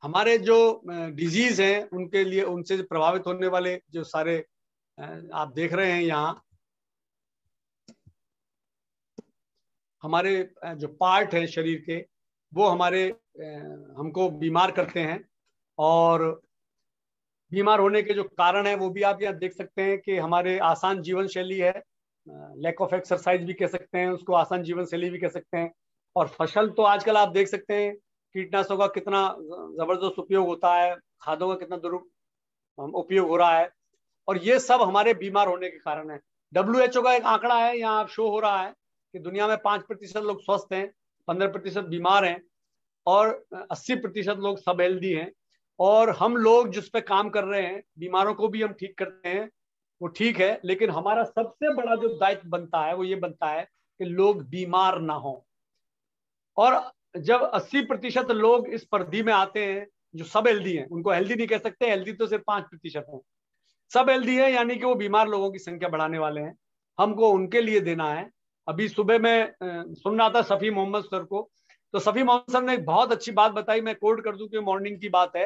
Speaker 2: हमारे जो डिजीज हैं उनके लिए, उनसे प्रभावित होने वाले जो सारे आप देख रहे हैं यहाँ, हमारे जो पार्ट हैं शरीर के, वो हमारे हमको बीमार करते हैं। और बीमार होने के जो कारण है वो भी आप यहाँ देख सकते हैं कि हमारे आसान जीवन शैली है, लैक ऑफ एक्सरसाइज भी कह सकते हैं उसको, आसान जीवन शैली भी कह सकते हैं। और फसल तो आजकल आप देख सकते हैं कीटनाशकों का कितना जबरदस्त उपयोग होता है, खादों का कितना उपयोग हो रहा है, और ये सब हमारे बीमार होने के कारण है। WHO का एक आंकड़ा है, यहाँ शो हो रहा है कि दुनिया में 5% लोग स्वस्थ हैं, 15% बीमार हैं, और 80% लोग सब हेल्दी हैं। और हम लोग जिस पे काम कर रहे हैं, बीमारों को भी हम ठीक करते हैं, वो ठीक है, लेकिन हमारा सबसे बड़ा जो दायित्व बनता है वो ये बनता है कि लोग बीमार ना हो। और जब 80% लोग इस पर्दी में आते हैं जो सब हेल्दी हैं, उनको हेल्दी नहीं कह सकते, हेल्दी तो सिर्फ 5% है, सब हेल्दी है, यानी कि वो बीमार लोगों की संख्या बढ़ाने वाले हैं, हमको उनके लिए देना है। अभी सुबह मैं सुन रहा था सफ़ी मोहम्मद सर को, तो सफ़ी मोहम्मद सर ने एक बहुत अच्छी बात बताई, मैं कोट कर दूं कि मॉर्निंग की बात है,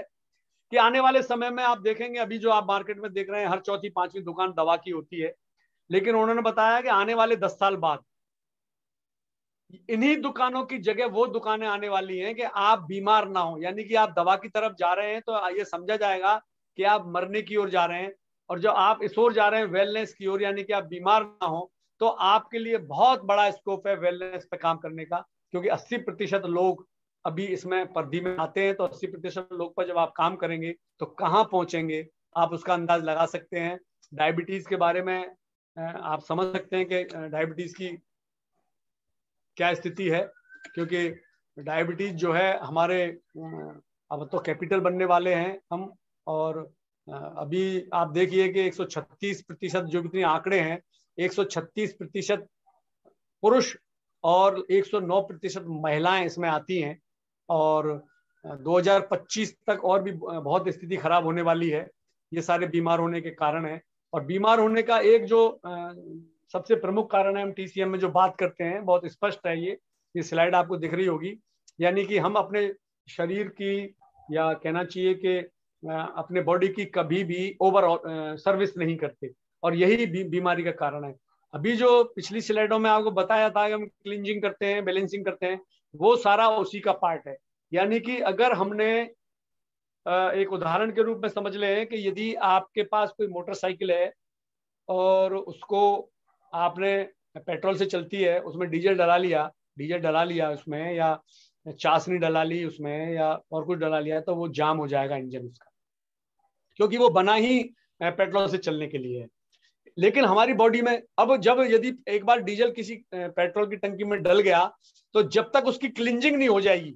Speaker 2: कि आने वाले समय में आप देखेंगे, अभी जो आप मार्केट में देख रहे हैं हर चौथी पांचवी दुकान दवा की होती है, लेकिन उन्होंने बताया कि आने वाले 10 साल बाद इन्हीं दुकानों की जगह वो दुकानें आने वाली हैं कि आप बीमार ना हो, यानी कि आप दवा की तरफ जा रहे हैं तो ये समझा जाएगा कि आप मरने की ओर जा रहे हैं, और जो आप इस ओर जा रहे हैं वेलनेस की ओर, यानी कि आप बीमार ना हो, तो आपके लिए बहुत बड़ा स्कोप है वेलनेस पे काम करने का, क्योंकि 80% लोग अभी इसमें पर्दी में आते हैं, तो 80% लोग पर जब आप काम करेंगे तो कहाँ पहुंचेंगे आप उसका अंदाज लगा सकते हैं। डायबिटीज के बारे में आप समझ सकते हैं कि डायबिटीज की क्या स्थिति है, क्योंकि डायबिटीज जो है हमारे अब तो कैपिटल बनने वाले हैं हम, और अभी आप देखिए कि 136% जो इतने आंकड़े हैं, 136% पुरुष और 109% महिलाएं इसमें आती हैं, और 2025 तक और भी बहुत स्थिति खराब होने वाली है, ये सारे बीमार होने के कारण है। और बीमार होने का एक जो सबसे प्रमुख कारण है, हम टीसीएम में जो बात करते हैं, बहुत स्पष्ट है, ये स्लाइड आपको दिख रही होगी, यानी कि हम अपने शरीर की, या कहना चाहिए कि अपने बॉडी की कभी भी ओवर सर्विस नहीं करते, और यही बीमारी का कारण है। अभी जो पिछली स्लाइडों में आपको बताया था कि हम क्लींजिंग करते हैं, बैलेंसिंग करते हैं, वो सारा उसी का पार्ट है। यानी कि अगर हमने एक उदाहरण के रूप में समझ लें कि यदि आपके पास कोई मोटरसाइकिल है और उसको आपने पेट्रोल से चलती है, उसमें डीजल डला लिया उसमें, या चाशनी डला ली उसमें, या और कुछ डला लिया, तो वो जाम हो जाएगा इंजन उसका, क्योंकि वो बना ही पेट्रोल से चलने के लिए है। लेकिन हमारी बॉडी में अब जब यदि एक बार डीजल किसी पेट्रोल की टंकी में डल गया, तो जब तक उसकी क्लींजिंग नहीं हो जाएगी,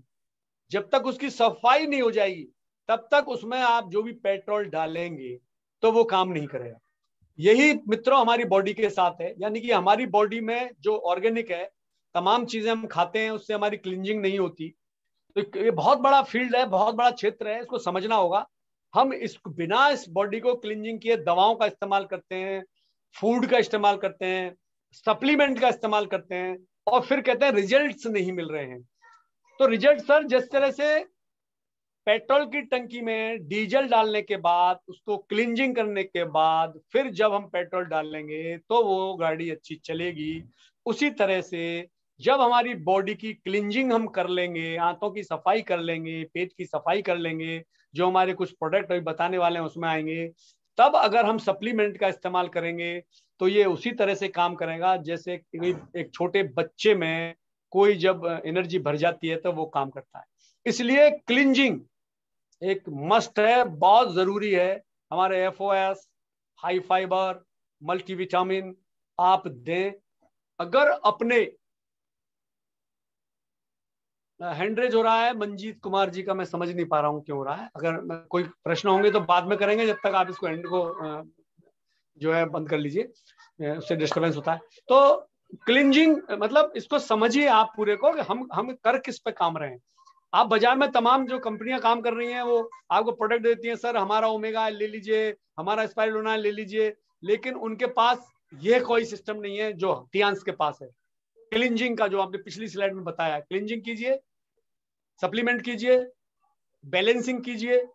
Speaker 2: जब तक उसकी सफाई नहीं हो जाएगी, तब तक उसमें आप जो भी पेट्रोल डालेंगे तो वो काम नहीं करेगा। यही मित्रों हमारी बॉडी के साथ है, यानी कि हमारी बॉडी में जो ऑर्गेनिक है, तमाम चीजें हम खाते हैं, उससे हमारी क्लींजिंग नहीं होती। तो ये बहुत बड़ा फील्ड है, बहुत बड़ा क्षेत्र है, इसको समझना होगा। हम बिना इस बॉडी को क्लींजिंग किए दवाओं का इस्तेमाल करते हैं, फूड का इस्तेमाल करते हैं, सप्लीमेंट का इस्तेमाल करते हैं, और फिर कहते हैं रिजल्ट्स नहीं मिल रहे हैं। तो रिजल्ट सर, जिस तरह से पेट्रोल की टंकी में डीजल डालने के बाद, उसको क्लींजिंग करने के बाद फिर जब हम पेट्रोल डालेंगे तो वो गाड़ी अच्छी चलेगी, उसी तरह से जब हमारी बॉडी की क्लींजिंग हम कर लेंगे, आंतों की सफाई कर लेंगे, पेट की सफाई कर लेंगे, जो हमारे कुछ प्रोडक्ट अभी बताने वाले हैं उसमें आएंगे, तब अगर हम सप्लीमेंट का इस्तेमाल करेंगे तो ये उसी तरह से काम करेगा जैसे एक छोटे बच्चे में कोई जब एनर्जी भर जाती है तो वो काम करता है। इसलिए क्लींजिंग एक मस्ट है, बहुत जरूरी है। हमारे FOS, हाई फाइबर, मल्टीविटामिन आप दें। अगर अपने हैंडरेज हो रहा है मंजीत कुमार जी का, मैं समझ नहीं पा रहा हूं क्यों हो रहा है, अगर कोई प्रश्न होंगे तो बाद में करेंगे, जब तक आप इसको एंड को जो है बंद कर लीजिए, उससे डिस्टर्बेंस होता है। तो क्लींजिंग मतलब इसको समझिए आप पूरे को, हम कर किस पे काम रहे हैं। आप बाजार में तमाम जो कंपनियां काम कर रही हैं वो आपको प्रोडक्ट देती हैं, सर हमारा ओमेगा ले लीजिए, हमारा स्पाइरुलिना ले लीजिए, लेकिन उनके पास ये कोई सिस्टम नहीं है जो टियांस के पास है। क्लींजिंग का जो आपने पिछली स्लाइड में बताया, क्लींजिंग कीजिए, सप्लीमेंट कीजिए, बैलेंसिंग कीजिए,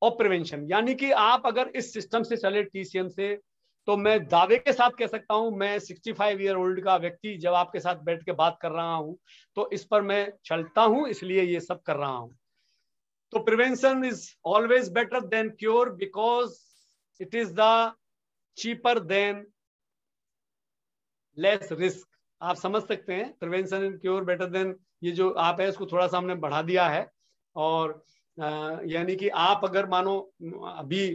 Speaker 2: और प्रिवेंशन। यानी कि आप अगर इस सिस्टम से चले TCM से, तो मैं दावे के साथ कह सकता हूं, मैं 65 ईयर ओल्ड का व्यक्ति जब आपके साथ बैठ के बात कर रहा हूं तो इस पर मैं चलता हूं, इसलिए ये सब कर रहा हूं। तो prevention is always better than cure because it is the cheaper than less risk. आप समझ सकते हैं, prevention and cure better than, ये जो आप है इसको थोड़ा सा हमने बढ़ा दिया है। और यानी कि आप अगर मानो अभी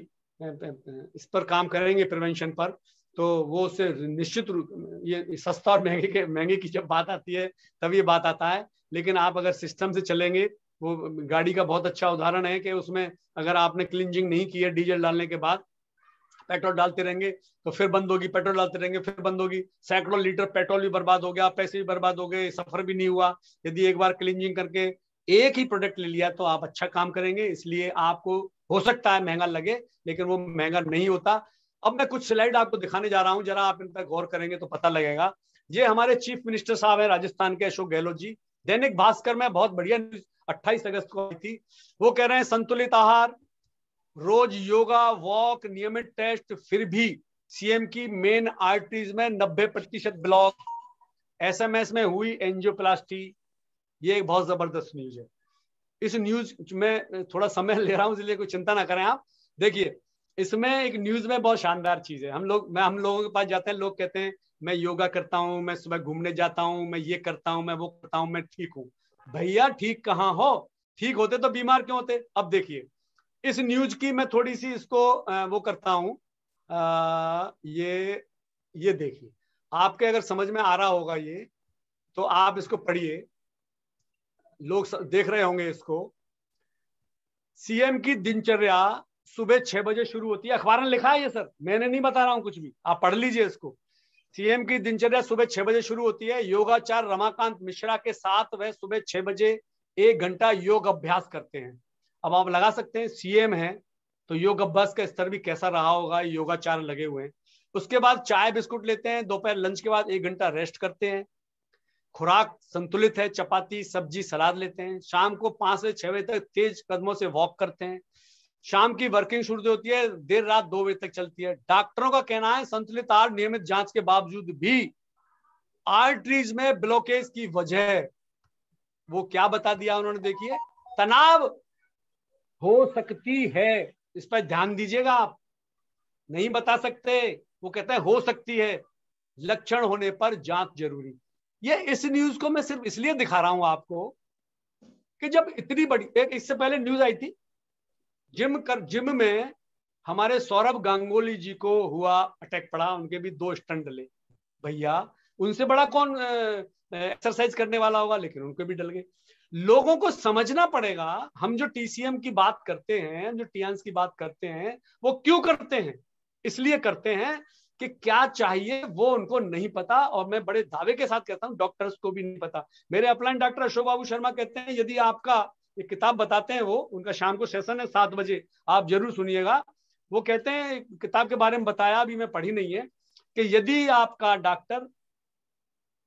Speaker 2: इस पर काम करेंगे प्रिवेंशन पर, तो वो उससे निश्चित रूप, ये सस्ता और महंगे की जब बात आती है तब ये बात आता है, लेकिन आप अगर सिस्टम से चलेंगे, वो गाड़ी का बहुत अच्छा उदाहरण है कि उसमें अगर आपने क्लींजिंग नहीं की है डीजल डालने के बाद, पेट्रोल डालते रहेंगे तो फिर बंद होगी, पेट्रोल डालते रहेंगे फिर बंद होगी, सैकड़ों लीटर पेट्रोल भी बर्बाद हो गया, पैसे भी बर्बाद हो गए, सफर भी नहीं हुआ। यदि एक बार क्लींजिंग करके एक ही प्रोडक्ट ले लिया तो आप अच्छा काम करेंगे। इसलिए आपको हो सकता है महंगा लगे, लेकिन वो महंगा नहीं होता। अब मैं कुछ स्लाइड आपको दिखाने जा रहा हूं, जरा आप इन पर गौर करेंगे तो पता लगेगा। ये हमारे चीफ मिनिस्टर साहब है राजस्थान के, अशोक गहलोत जी। दैनिक भास्कर में बहुत बढ़िया न्यूज 28 अगस्त को आई थी। वो कह रहे हैं संतुलित आहार, रोज योगा, वॉक, नियमित टेस्ट, फिर भी सीएम की मेन आर्टरीज में 90% ब्लॉक, एसएमएस में हुई एंजियोप्लास्टी। ये एक बहुत जबरदस्त न्यूज है। इस न्यूज में थोड़ा समय ले रहा हूं, इसलिए कोई चिंता ना करें आप। देखिए, इसमें एक न्यूज में बहुत शानदार चीज है। हम लोगों के पास जाते हैं, लोग कहते हैं मैं योगा करता हूं, मैं सुबह घूमने जाता हूं, मैं ये करता हूं, मैं वो करता हूं, मैं ठीक हूं। भैया ठीक कहाँ हो? ठीक होते तो बीमार क्यों होते? अब देखिए, इस न्यूज की मैं थोड़ी सी इसको वो करता हूं। ये देखिए, आपके अगर समझ में आ रहा होगा ये, तो आप इसको पढ़िए, लोग देख रहे होंगे इसको। सीएम की दिनचर्या सुबह 6 बजे शुरू होती है। अखबार में लिखा है ये सर, मैंने नहीं बता रहा हूं कुछ भी, आप पढ़ लीजिए इसको। सीएम की दिनचर्या सुबह 6 बजे शुरू होती है। योगाचार्य रमाकांत मिश्रा के साथ वह सुबह 6 बजे 1 घंटा योग अभ्यास करते हैं। अब आप लगा सकते हैं, सीएम है तो योग अभ्यास का स्तर भी कैसा रहा होगा, योगाचार्य लगे हुए हैं। उसके बाद चाय बिस्कुट लेते हैं, दोपहर लंच के बाद 1 घंटा रेस्ट करते हैं। खुराक संतुलित है, चपाती, सब्जी, सलाद लेते हैं। शाम को 5 से 6 बजे तक तेज कदमों से वॉक करते हैं। शाम की वर्किंग शुरू होती है, देर रात 2 बजे तक चलती है। डॉक्टरों का कहना है संतुलित आहार, नियमित जांच के बावजूद भी आर्टरीज में ब्लॉकेज की वजह वो क्या बता दिया उन्होंने, देखिए, तनाव हो सकती है। इस पर ध्यान दीजिएगा, आप नहीं बता सकते, वो कहते हैं हो सकती है, लक्षण होने पर जांच जरूरी। ये इस न्यूज को मैं सिर्फ इसलिए दिखा रहा हूं आपको कि जब इतनी बड़ी, एक इससे पहले न्यूज आई थी, जिम में हमारे सौरभ गांगुली जी को हुआ अटैक पड़ा, उनके भी 2 स्टंट डले। भैया उनसे बड़ा कौन एक्सरसाइज करने वाला होगा, लेकिन उनको भी डल गए। लोगों को समझना पड़ेगा, हम जो टीसीएम की बात करते हैं, जो टीएंस की बात करते हैं, वो क्यों करते हैं? इसलिए करते हैं कि क्या चाहिए वो उनको नहीं पता। और मैं बड़े दावे के साथ कहता हूं, डॉक्टर्स को भी नहीं पता। मेरे अपलाइन डॉक्टर अशोक बाबू शर्मा कहते हैं, यदि आपका एक किताब बताते हैं, वो उनका शाम को सेशन है 7 बजे, आप जरूर सुनिएगा। वो कहते हैं, किताब के बारे में बताया, अभी मैं पढ़ी नहीं है, कि यदि आपका डॉक्टर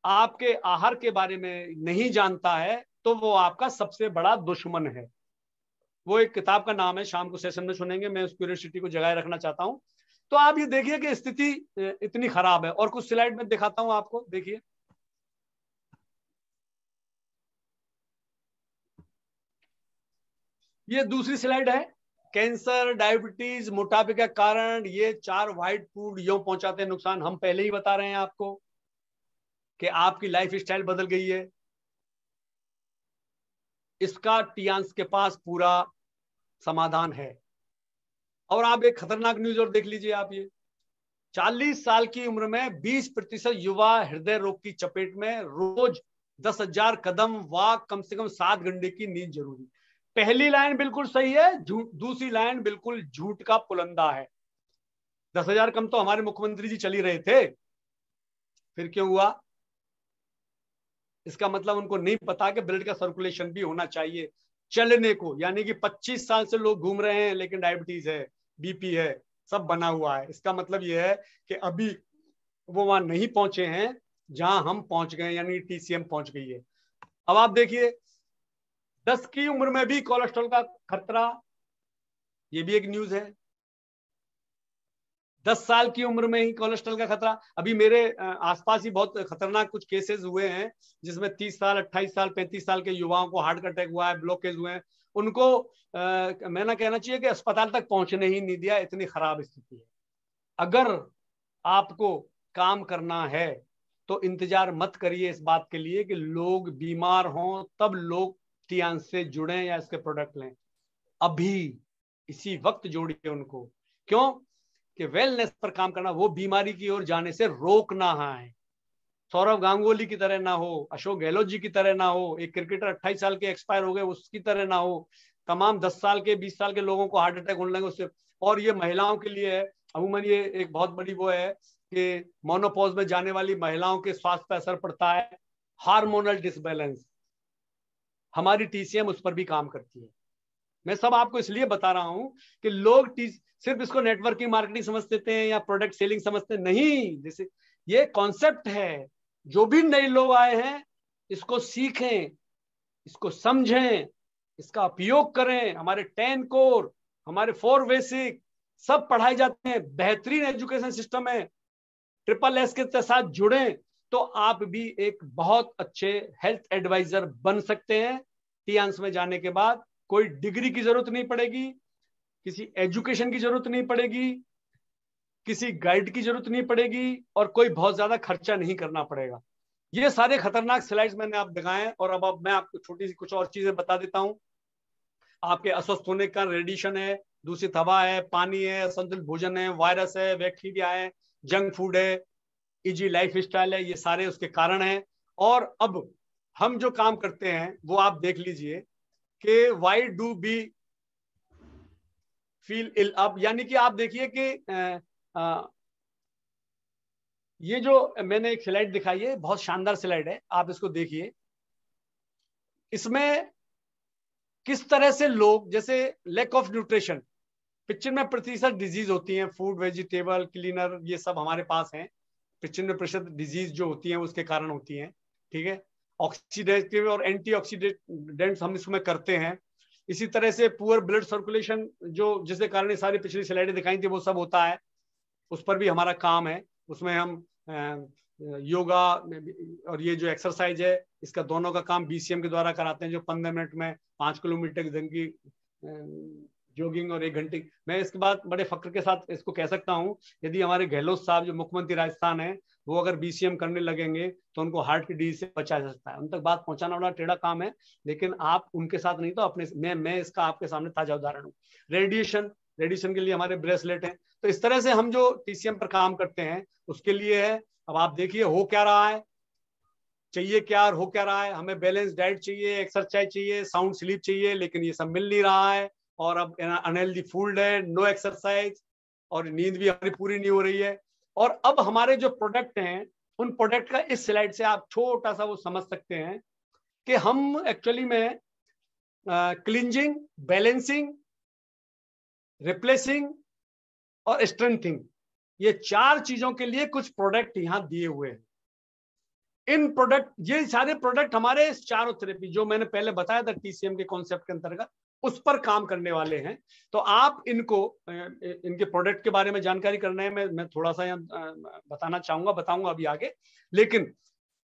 Speaker 2: आपके आहार के बारे में नहीं जानता है तो वो आपका सबसे बड़ा दुश्मन है। वो एक किताब का नाम है, शाम को सेशन में सुनेंगे, मैं उस क्यूरियोसिटी को जगाए रखना चाहता हूं। तो आप ये देखिए कि स्थिति इतनी खराब है। और कुछ स्लाइड में दिखाता हूं आपको, देखिए। ये दूसरी स्लाइड है। कैंसर, डायबिटीज, मोटापे का कारण ये 4 व्हाइट फूड यूं पहुंचाते हैं नुकसान। हम पहले ही बता रहे हैं आपको कि आपकी लाइफ स्टाइल बदल गई है। इसका टियांस के पास पूरा समाधान है। और आप एक खतरनाक न्यूज और देख लीजिए आप, ये 40 साल की उम्र में 20% युवा हृदय रोग की चपेट में। रोज 10,000 कदम वॉक, कम से कम 7 घंटे की नींद जरूरी। पहली लाइन बिल्कुल सही है, दूसरी लाइन बिल्कुल झूठ का पुलंदा है। 10,000 कम तो हमारे मुख्यमंत्री जी चल ही रहे थे, फिर क्यों हुआ? इसका मतलब उनको नहीं पता कि ब्लड का सर्कुलेशन भी होना चाहिए चलने को। यानी कि 25 साल से लोग घूम रहे हैं लेकिन डायबिटीज है, बीपी है, सब बना हुआ है। इसका मतलब यह है कि अभी वो वहां नहीं पहुंचे हैं जहां हम पहुंच गए, यानी टीसीएम पहुंच गई है। अब आप देखिए, 10 की उम्र में भी कोलेस्ट्रॉल का खतरा, ये भी एक न्यूज है। 10 साल की उम्र में ही कोलेस्ट्रॉल का खतरा। अभी मेरे आसपास ही बहुत खतरनाक कुछ केसेस हुए हैं, जिसमें 30 साल, 28 साल, 35 साल के युवाओं को हार्ट अटैक हुआ है, ब्लॉकेज हुए हैं। उनको मैंने कहना चाहिए कि अस्पताल तक पहुंचने ही नहीं दिया, इतनी खराब स्थिति है। अगर आपको काम करना है तो इंतजार मत करिए इस बात के लिए कि लोग बीमार हों तब लोग टियांस से जुड़ें या इसके प्रोडक्ट लें। अभी इसी वक्त जोड़िए उनको। क्यों? कि वेलनेस पर काम करना, वो बीमारी की ओर जाने से रोकना है। सौरव गांगुली की तरह ना हो, अशोक गहलोत जी की तरह ना हो, एक क्रिकेटर 28 साल के एक्सपायर हो गए उसकी तरह ना हो, तमाम 10 साल के 20 साल के लोगों को हार्ट अटैक होने लगे उससे। और ये महिलाओं के लिए है, अमूमन ये एक बहुत बड़ी वो है कि मोनोपॉज में जाने वाली महिलाओं के स्वास्थ्य पर असर पड़ता है, हार्मोनल डिसबैलेंस, हमारी टीसीएम उस पर भी काम करती है। मैं सब आपको इसलिए बता रहा हूं कि लोग सिर्फ इसको नेटवर्किंग मार्केटिंग समझते हैं या प्रोडक्ट सेलिंग समझते नहीं। जैसे ये कॉन्सेप्ट है, जो भी नए लोग आए हैं इसको सीखें, इसको समझें, इसका उपयोग करें। हमारे 10 कोर, हमारे 4 बेसिक सब पढ़ाए जाते हैं, बेहतरीन एजुकेशन सिस्टम है। SSS के साथ जुड़े तो आप भी एक बहुत अच्छे हेल्थ एडवाइजर बन सकते हैं। टियांस में जाने के बाद कोई डिग्री की जरूरत नहीं पड़ेगी, किसी एजुकेशन की जरूरत नहीं पड़ेगी, किसी गाइड की जरूरत नहीं पड़ेगी, और कोई बहुत ज्यादा खर्चा नहीं करना पड़ेगा। ये सारे खतरनाक स्लाइड्स मैंने आप दिखाए हैं। और अब मैं आपको छोटी सी कुछ और चीजें बता देता हूं। आपके अस्वस्थ होने का रेडिएशन है, दूषित हवा है, पानी है, असंतुलित भोजन है, वायरस है, बैक्टीरिया है, जंक फूड है, इजी लाइफ स्टाइल है, ये सारे उसके कारण हैं। और अब हम जो काम करते हैं वो आप देख लीजिए कि वाई डू बी फील इल। अब यानी कि आप देखिए कि ये जो मैंने एक स्लाइड दिखाई है, बहुत शानदार स्लाइड है, आप इसको देखिए। इसमें किस तरह से लोग, जैसे लैक ऑफ न्यूट्रिशन, 95% डिजीज होती हैं, फूड वेजिटेबल क्लीनर ये सब हमारे पास हैं। 95% डिजीज जो होती हैं उसके कारण होती हैं, ठीक है। ऑक्सीडेटिव और एंटीऑक्सीडेंट्स हम इसमें करते हैं। इसी तरह से पुअर ब्लड सर्कुलेशन, जो जिसके कारण ये सारी पिछली स्लाइडें दिखाई थी वो सब होता है, उस पर भी हमारा काम है। उसमें हम योगा और ये जो एक्सरसाइज है इसका दोनों का काम BCM के द्वारा कराते हैं, जो 15 मिनट में 5 किलोमीटर की जॉगिंग और 1 घंटे। मैं इसके बाद बड़े फक्र के साथ इसको कह सकता हूं, यदि हमारे गहलोत साहब जो मुख्यमंत्री राजस्थान है वो अगर BCM करने लगेंगे तो उनको हार्ट की डिजीज से बचा जा सकता है। उन तक बात पहुंचाना बड़ा टेढ़ा काम है, लेकिन आप उनके साथ नहीं तो अपने, मैं इसका आपके सामने ताजा उदाहरण हूँ। रेडिएशन के लिए हमारे ब्रेसलेट हैं। तो इस तरह से हम जो TCM पर काम करते हैं उसके लिए है। अब आप देखिए हो क्या रहा है, चाहिए क्या और हो क्या रहा है। हमें बैलेंस डाइट चाहिए, एक्सरसाइज चाहिए, साउंड स्लीप चाहिए, लेकिन ये सब मिल नहीं रहा है। और अब अनहेल्दी फूड है, नो एक्सरसाइज, और नींद भी हमारी पूरी नहीं हो रही है। और अब हमारे जो प्रोडक्ट हैं उन प्रोडक्ट का इस स्लाइड से आप छोटा सा वो समझ सकते हैं कि हम एक्चुअली में क्लिंजिंग, बैलेंसिंग, रिप्लेसिंग और स्ट्रेंथिंग, ये 4 चीजों के लिए कुछ प्रोडक्ट यहां दिए हुए हैं। इन प्रोडक्ट, ये सारे प्रोडक्ट हमारे चारों थेरेपी जो मैंने पहले बताया था TCM के कॉन्सेप्ट के अंतर्गत, उस पर काम करने वाले हैं। तो आप इनको, इनके प्रोडक्ट के बारे में जानकारी करना है, मैं थोड़ा सा बताना चाहूंगा, बताऊंगा अभी आगे। लेकिन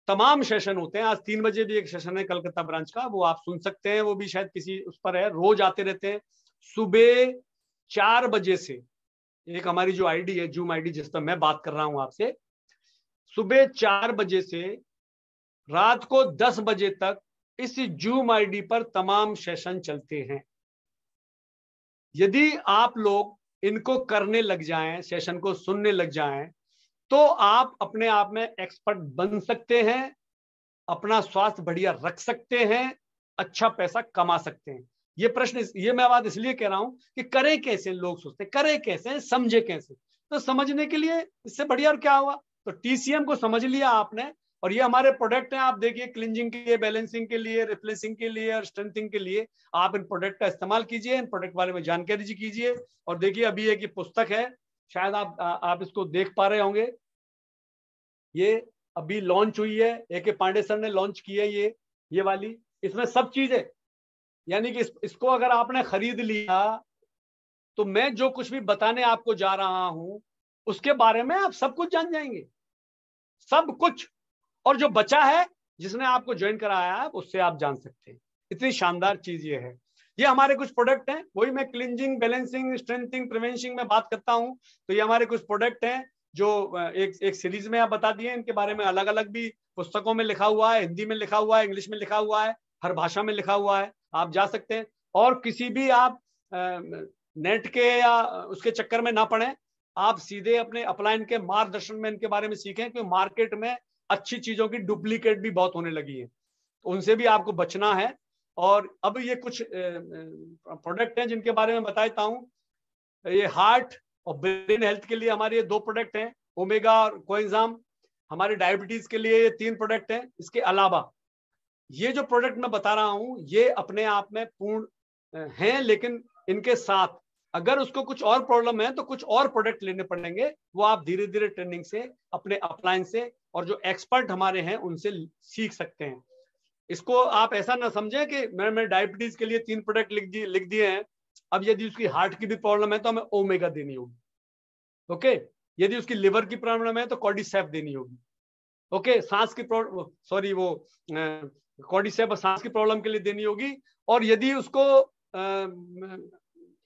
Speaker 2: तमाम सेशन होते हैं। आज 3 बजे भी एक सेशन है कलकत्ता ब्रांच का, वो आप सुन सकते हैं, वो भी शायद किसी उस पर है, रोज आते रहते हैं सुबह 4 बजे से। एक हमारी जो आईडी है, जूम आईडी, जिस पर मैं बात कर रहा हूं आपसे, सुबह 4 बजे से रात को 10 बजे तक इस जूम आईडी पर तमाम सेशन चलते हैं। यदि आप लोग इनको करने लग जाएं, सेशन को सुनने लग जाएं, तो आप अपने आप में एक्सपर्ट बन सकते हैं, अपना स्वास्थ्य बढ़िया रख सकते हैं, अच्छा पैसा कमा सकते हैं। ये प्रश्न, ये मैं बात इसलिए कह रहा हूं कि करें कैसे, लोग सोचते करें कैसे, समझे कैसे। तो समझने के लिए इससे बढ़िया और क्या हुआ। तो TCM को समझ लिया आपने, और ये हमारे प्रोडक्ट हैं। आप देखिए, क्लिंजिंग के लिए, बैलेंसिंग के लिए, रिप्लेसिंग के लिए और स्ट्रेंथिंग के लिए आप इन प्रोडक्ट का इस्तेमाल कीजिए, इन प्रोडक्ट के बारे में जानकारी जी कीजिए। और देखिए, अभी एक पुस्तक है, शायद आप इसको देख पा रहे होंगे, ये अभी लॉन्च हुई है, AK पांडे सर ने लॉन्च की है ये वाली। इसमें सब चीजें, यानी कि इसको अगर आपने खरीद लिया तो मैं जो कुछ भी बताने आपको जा रहा हूं उसके बारे में आप सब कुछ जान जाएंगे, सब कुछ। और जो बचा है, जिसने आपको ज्वाइन कराया है, उससे आप जान सकते हैं। इतनी शानदार चीज ये है। ये हमारे कुछ प्रोडक्ट हैं, वही मैं क्लिंजिंग, बैलेंसिंग, स्ट्रेंथिंग, प्रिवेंशिंग में बात करता हूं। तो ये हमारे कुछ प्रोडक्ट हैं जो एक सीरीज में आप बता दिए। इनके बारे में अलग अलग भी पुस्तकों में लिखा हुआ है, हिंदी में लिखा हुआ है, इंग्लिश में लिखा हुआ है, हर भाषा में लिखा हुआ है, आप जा सकते हैं। और किसी भी आप नेट के या उसके चक्कर में ना पड़े, आप सीधे अपने अपलाइन के मार्गदर्शन में इनके बारे में सीखें, क्योंकि मार्केट में अच्छी चीजों की डुप्लीकेट भी बहुत होने लगी है, तो उनसे भी आपको बचना है। और अब ये कुछ प्रोडक्ट हैं जिनके बारे में बताता हूं। ये हार्ट और ब्रेन हेल्थ के लिए हमारे ये 2 प्रोडक्ट हैं, ओमेगा और कोएंजाम। हमारे डायबिटीज के लिए ये 3 प्रोडक्ट हैं। इसके अलावा ये जो प्रोडक्ट मैं बता रहा हूं ये अपने आप में पूर्ण हैं, लेकिन इनके साथ अगर उसको कुछ और प्रॉब्लम है तो कुछ और प्रोडक्ट लेने पड़ेंगे। वो आप धीरे धीरे ट्रेनिंग से, अपने अपलाइन से और जो एक्सपर्ट हमारे हैं उनसे सीख सकते हैं। इसको आप ऐसा ना समझें कि मैं डायबिटीज के लिए 3 प्रोडक्ट लिख दिए हैं, अब यदि उसकी हार्ट की भी प्रॉब्लम है तो हमें ओमेगा देनी होगी। ओके, यदि उसकी लिवर की प्रॉब्लम है तो कॉर्डिसेप देनी होगी। ओके, सांस की सॉरी वो कॉर्डिसेप सांस की प्रॉब्लम के लिए देनी होगी। और यदि उसको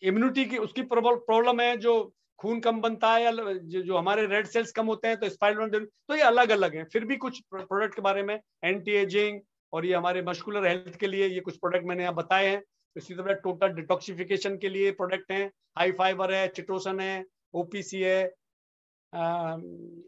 Speaker 2: इम्यूनिटी की उसकी प्रॉब्लम है, जो खून कम बनता है या जो हमारे रेड सेल्स कम होते हैं तो स्पाइरल, तो ये अलग अलग हैं। फिर भी कुछ प्रोडक्ट के बारे में, एंटी एजिंग और ये हमारे मस्कुलर हेल्थ के लिए ये कुछ प्रोडक्ट मैंने यहाँ बताए हैं। इसी तरह टोटल डिटॉक्सिफिकेशन के लिए प्रोडक्ट हैं, हाई फाइबर है, चिटोसन है, ओपीसी है,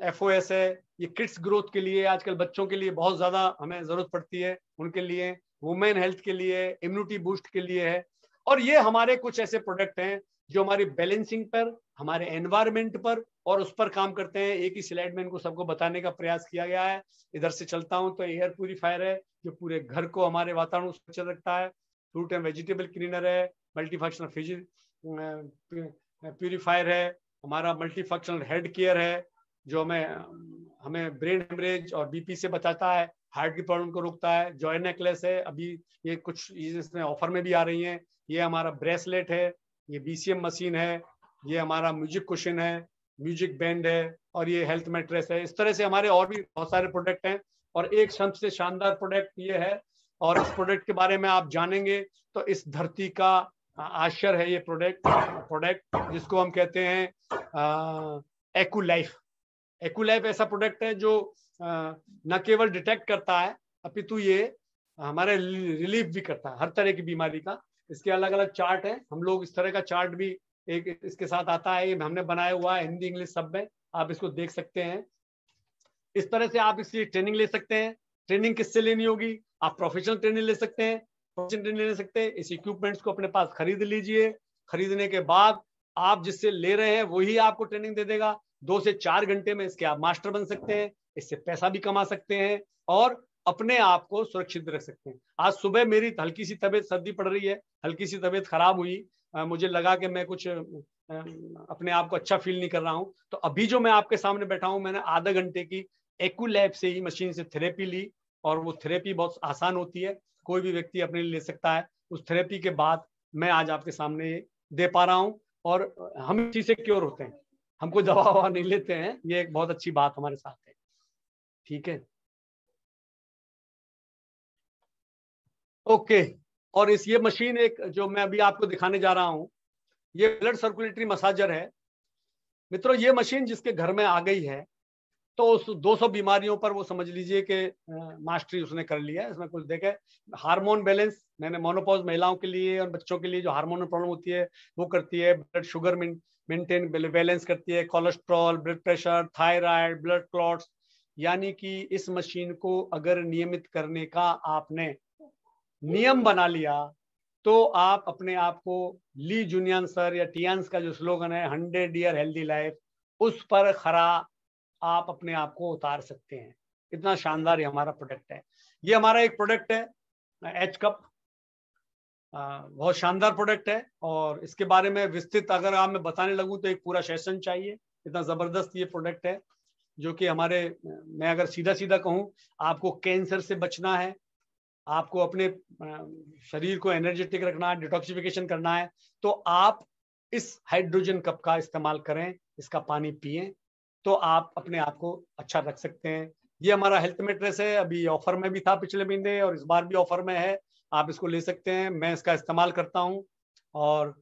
Speaker 2: एफओएस है। ये किड्स ग्रोथ के लिए, आजकल बच्चों के लिए बहुत ज्यादा हमें जरूरत पड़ती है, उनके लिए, वुमेन हेल्थ के लिए, इम्यूनिटी बूस्ट के लिए है। और ये हमारे कुछ ऐसे प्रोडक्ट हैं जो हमारी बैलेंसिंग पर, हमारे एनवायरमेंट पर और उस पर काम करते हैं। एक ही स्लाइड में इनको सबको बताने का प्रयास किया गया है। इधर से चलता हूं तो एयर प्यूरीफायर है जो पूरे घर को, हमारे वातावरण को स्वच्छ रखता है। फ्रूट एंड वेजिटेबल क्लीनर है, मल्टीफंक्शनल प्यूरीफायर है। हमारा मल्टीफंक्शनल हेड केयर है जो हमें ब्रेन हेमरेज और बीपी से बचाता है, हार्ट की प्रॉब्लम को रोकता है। जॉय नेकलेस है, अभी ये कुछ इसमें ऑफर में भी आ रही हैं। ये हमारा ब्रेसलेट है, ये बीसीएम मशीन है, ये हमारा म्यूजिक कुशन है, म्यूजिक बैंड है, और ये हेल्थ मैट्रेस है। इस तरह से हमारे और भी बहुत सारे प्रोडक्ट हैं। और एक सबसे शानदार प्रोडक्ट ये है, और इस प्रोडक्ट के बारे में आप जानेंगे तो इस धरती का आश्चर्य है ये प्रोडक्ट जिसको हम कहते हैं एक्यूलाइफ। एक्यूलाइफ ऐसा प्रोडक्ट है जो न केवल डिटेक्ट करता है अपितु ये हमारे रिलीफ भी करता है हर तरह की बीमारी का। इसके अलग अलग चार्ट है, हम लोग इस तरह का चार्ट भी एक इसके साथ आता है, ये हमने बनाया हुआ है, हिंदी इंग्लिश सब में, आप इसको देख सकते हैं। इस तरह से आप इसकी ट्रेनिंग ले सकते हैं। ट्रेनिंग किससे लेनी होगी? आप प्रोफेशनल ट्रेनिंग ले सकते हैं, प्रोफेशनल ट्रेनिंग ले सकते हैं। इस इक्विपमेंट्स को अपने पास खरीद लीजिए। खरीदने के बाद आप जिससे ले रहे हैं वही आपको ट्रेनिंग दे देगा। 2 से 4 घंटे में इसके आप मास्टर बन सकते हैं, इससे पैसा भी कमा सकते हैं और अपने आप को सुरक्षित रख सकते हैं। आज सुबह मेरी हल्की सी तबीयत, सर्दी पड़ रही है, हल्की सी तबीयत खराब हुई, मुझे लगा कि मैं कुछ अपने आप को अच्छा फील नहीं कर रहा हूं, तो अभी जो मैं आपके सामने बैठा हूं, मैंने आधा घंटे की एक्यूलैब से ही मशीन से थेरेपी ली। और वो थेरेपी बहुत आसान होती है, कोई भी व्यक्ति अपने लिए ले सकता है। उस थेरेपी के बाद मैं आज आपके सामने दे पा रहा हूं और हम इसी से क्योर होते हैं, हमको दवा ववा नहीं लेते हैं। ये एक बहुत अच्छी बात हमारे साथ है। ठीक है, ओके। और ये मशीन एक जो मैं अभी आपको दिखाने जा रहा हूं, ये ब्लड सर्कुलेटरी मसाजर है। मित्रों, ये मशीन जिसके घर में आ गई है तो उस 200 बीमारियों पर वो समझ लीजिए कि मास्टरी उसने कर लिया है। इसमें कुछ देखे, हार्मोन बैलेंस, मैंने मोनोपॉज महिलाओं के लिए और बच्चों के लिए जो हार्मोनल प्रॉब्लम होती है वो करती है। ब्लड शुगर मेंटेन बैलेंस करती है, cholesterol, blood pressure, thyroid, blood clots. यानी कि इस मशीन को अगर नियमित करने का आपने नियम बना लिया तो आप अपने आप को ली जूनियन सर या टियान्स का जो स्लोगन है 100 ईयर हेल्दी लाइफ, उस पर खरा आप अपने आप को उतार सकते हैं। इतना शानदार ये हमारा प्रोडक्ट है। ये हमारा एक प्रोडक्ट है एच कप, बहुत शानदार प्रोडक्ट है। और इसके बारे में विस्तृत अगर आप मैं बताने लगूं तो एक पूरा सेशन चाहिए, इतना जबरदस्त ये प्रोडक्ट है। जो कि हमारे, मैं अगर सीधा सीधा कहूं, आपको कैंसर से बचना है, आपको अपने शरीर को एनर्जेटिक रखना है, डिटॉक्सिफिकेशन करना है, तो आप इस हाइड्रोजन कप का इस्तेमाल करें, इसका पानी पिएं, तो आप अपने आप को अच्छा रख सकते हैं। ये हमारा हेल्थ मैट्रेस है, अभी ऑफर में भी था पिछले महीने और इस बार भी ऑफर में है, आप इसको ले सकते हैं। मैं इसका इस्तेमाल करता हूं और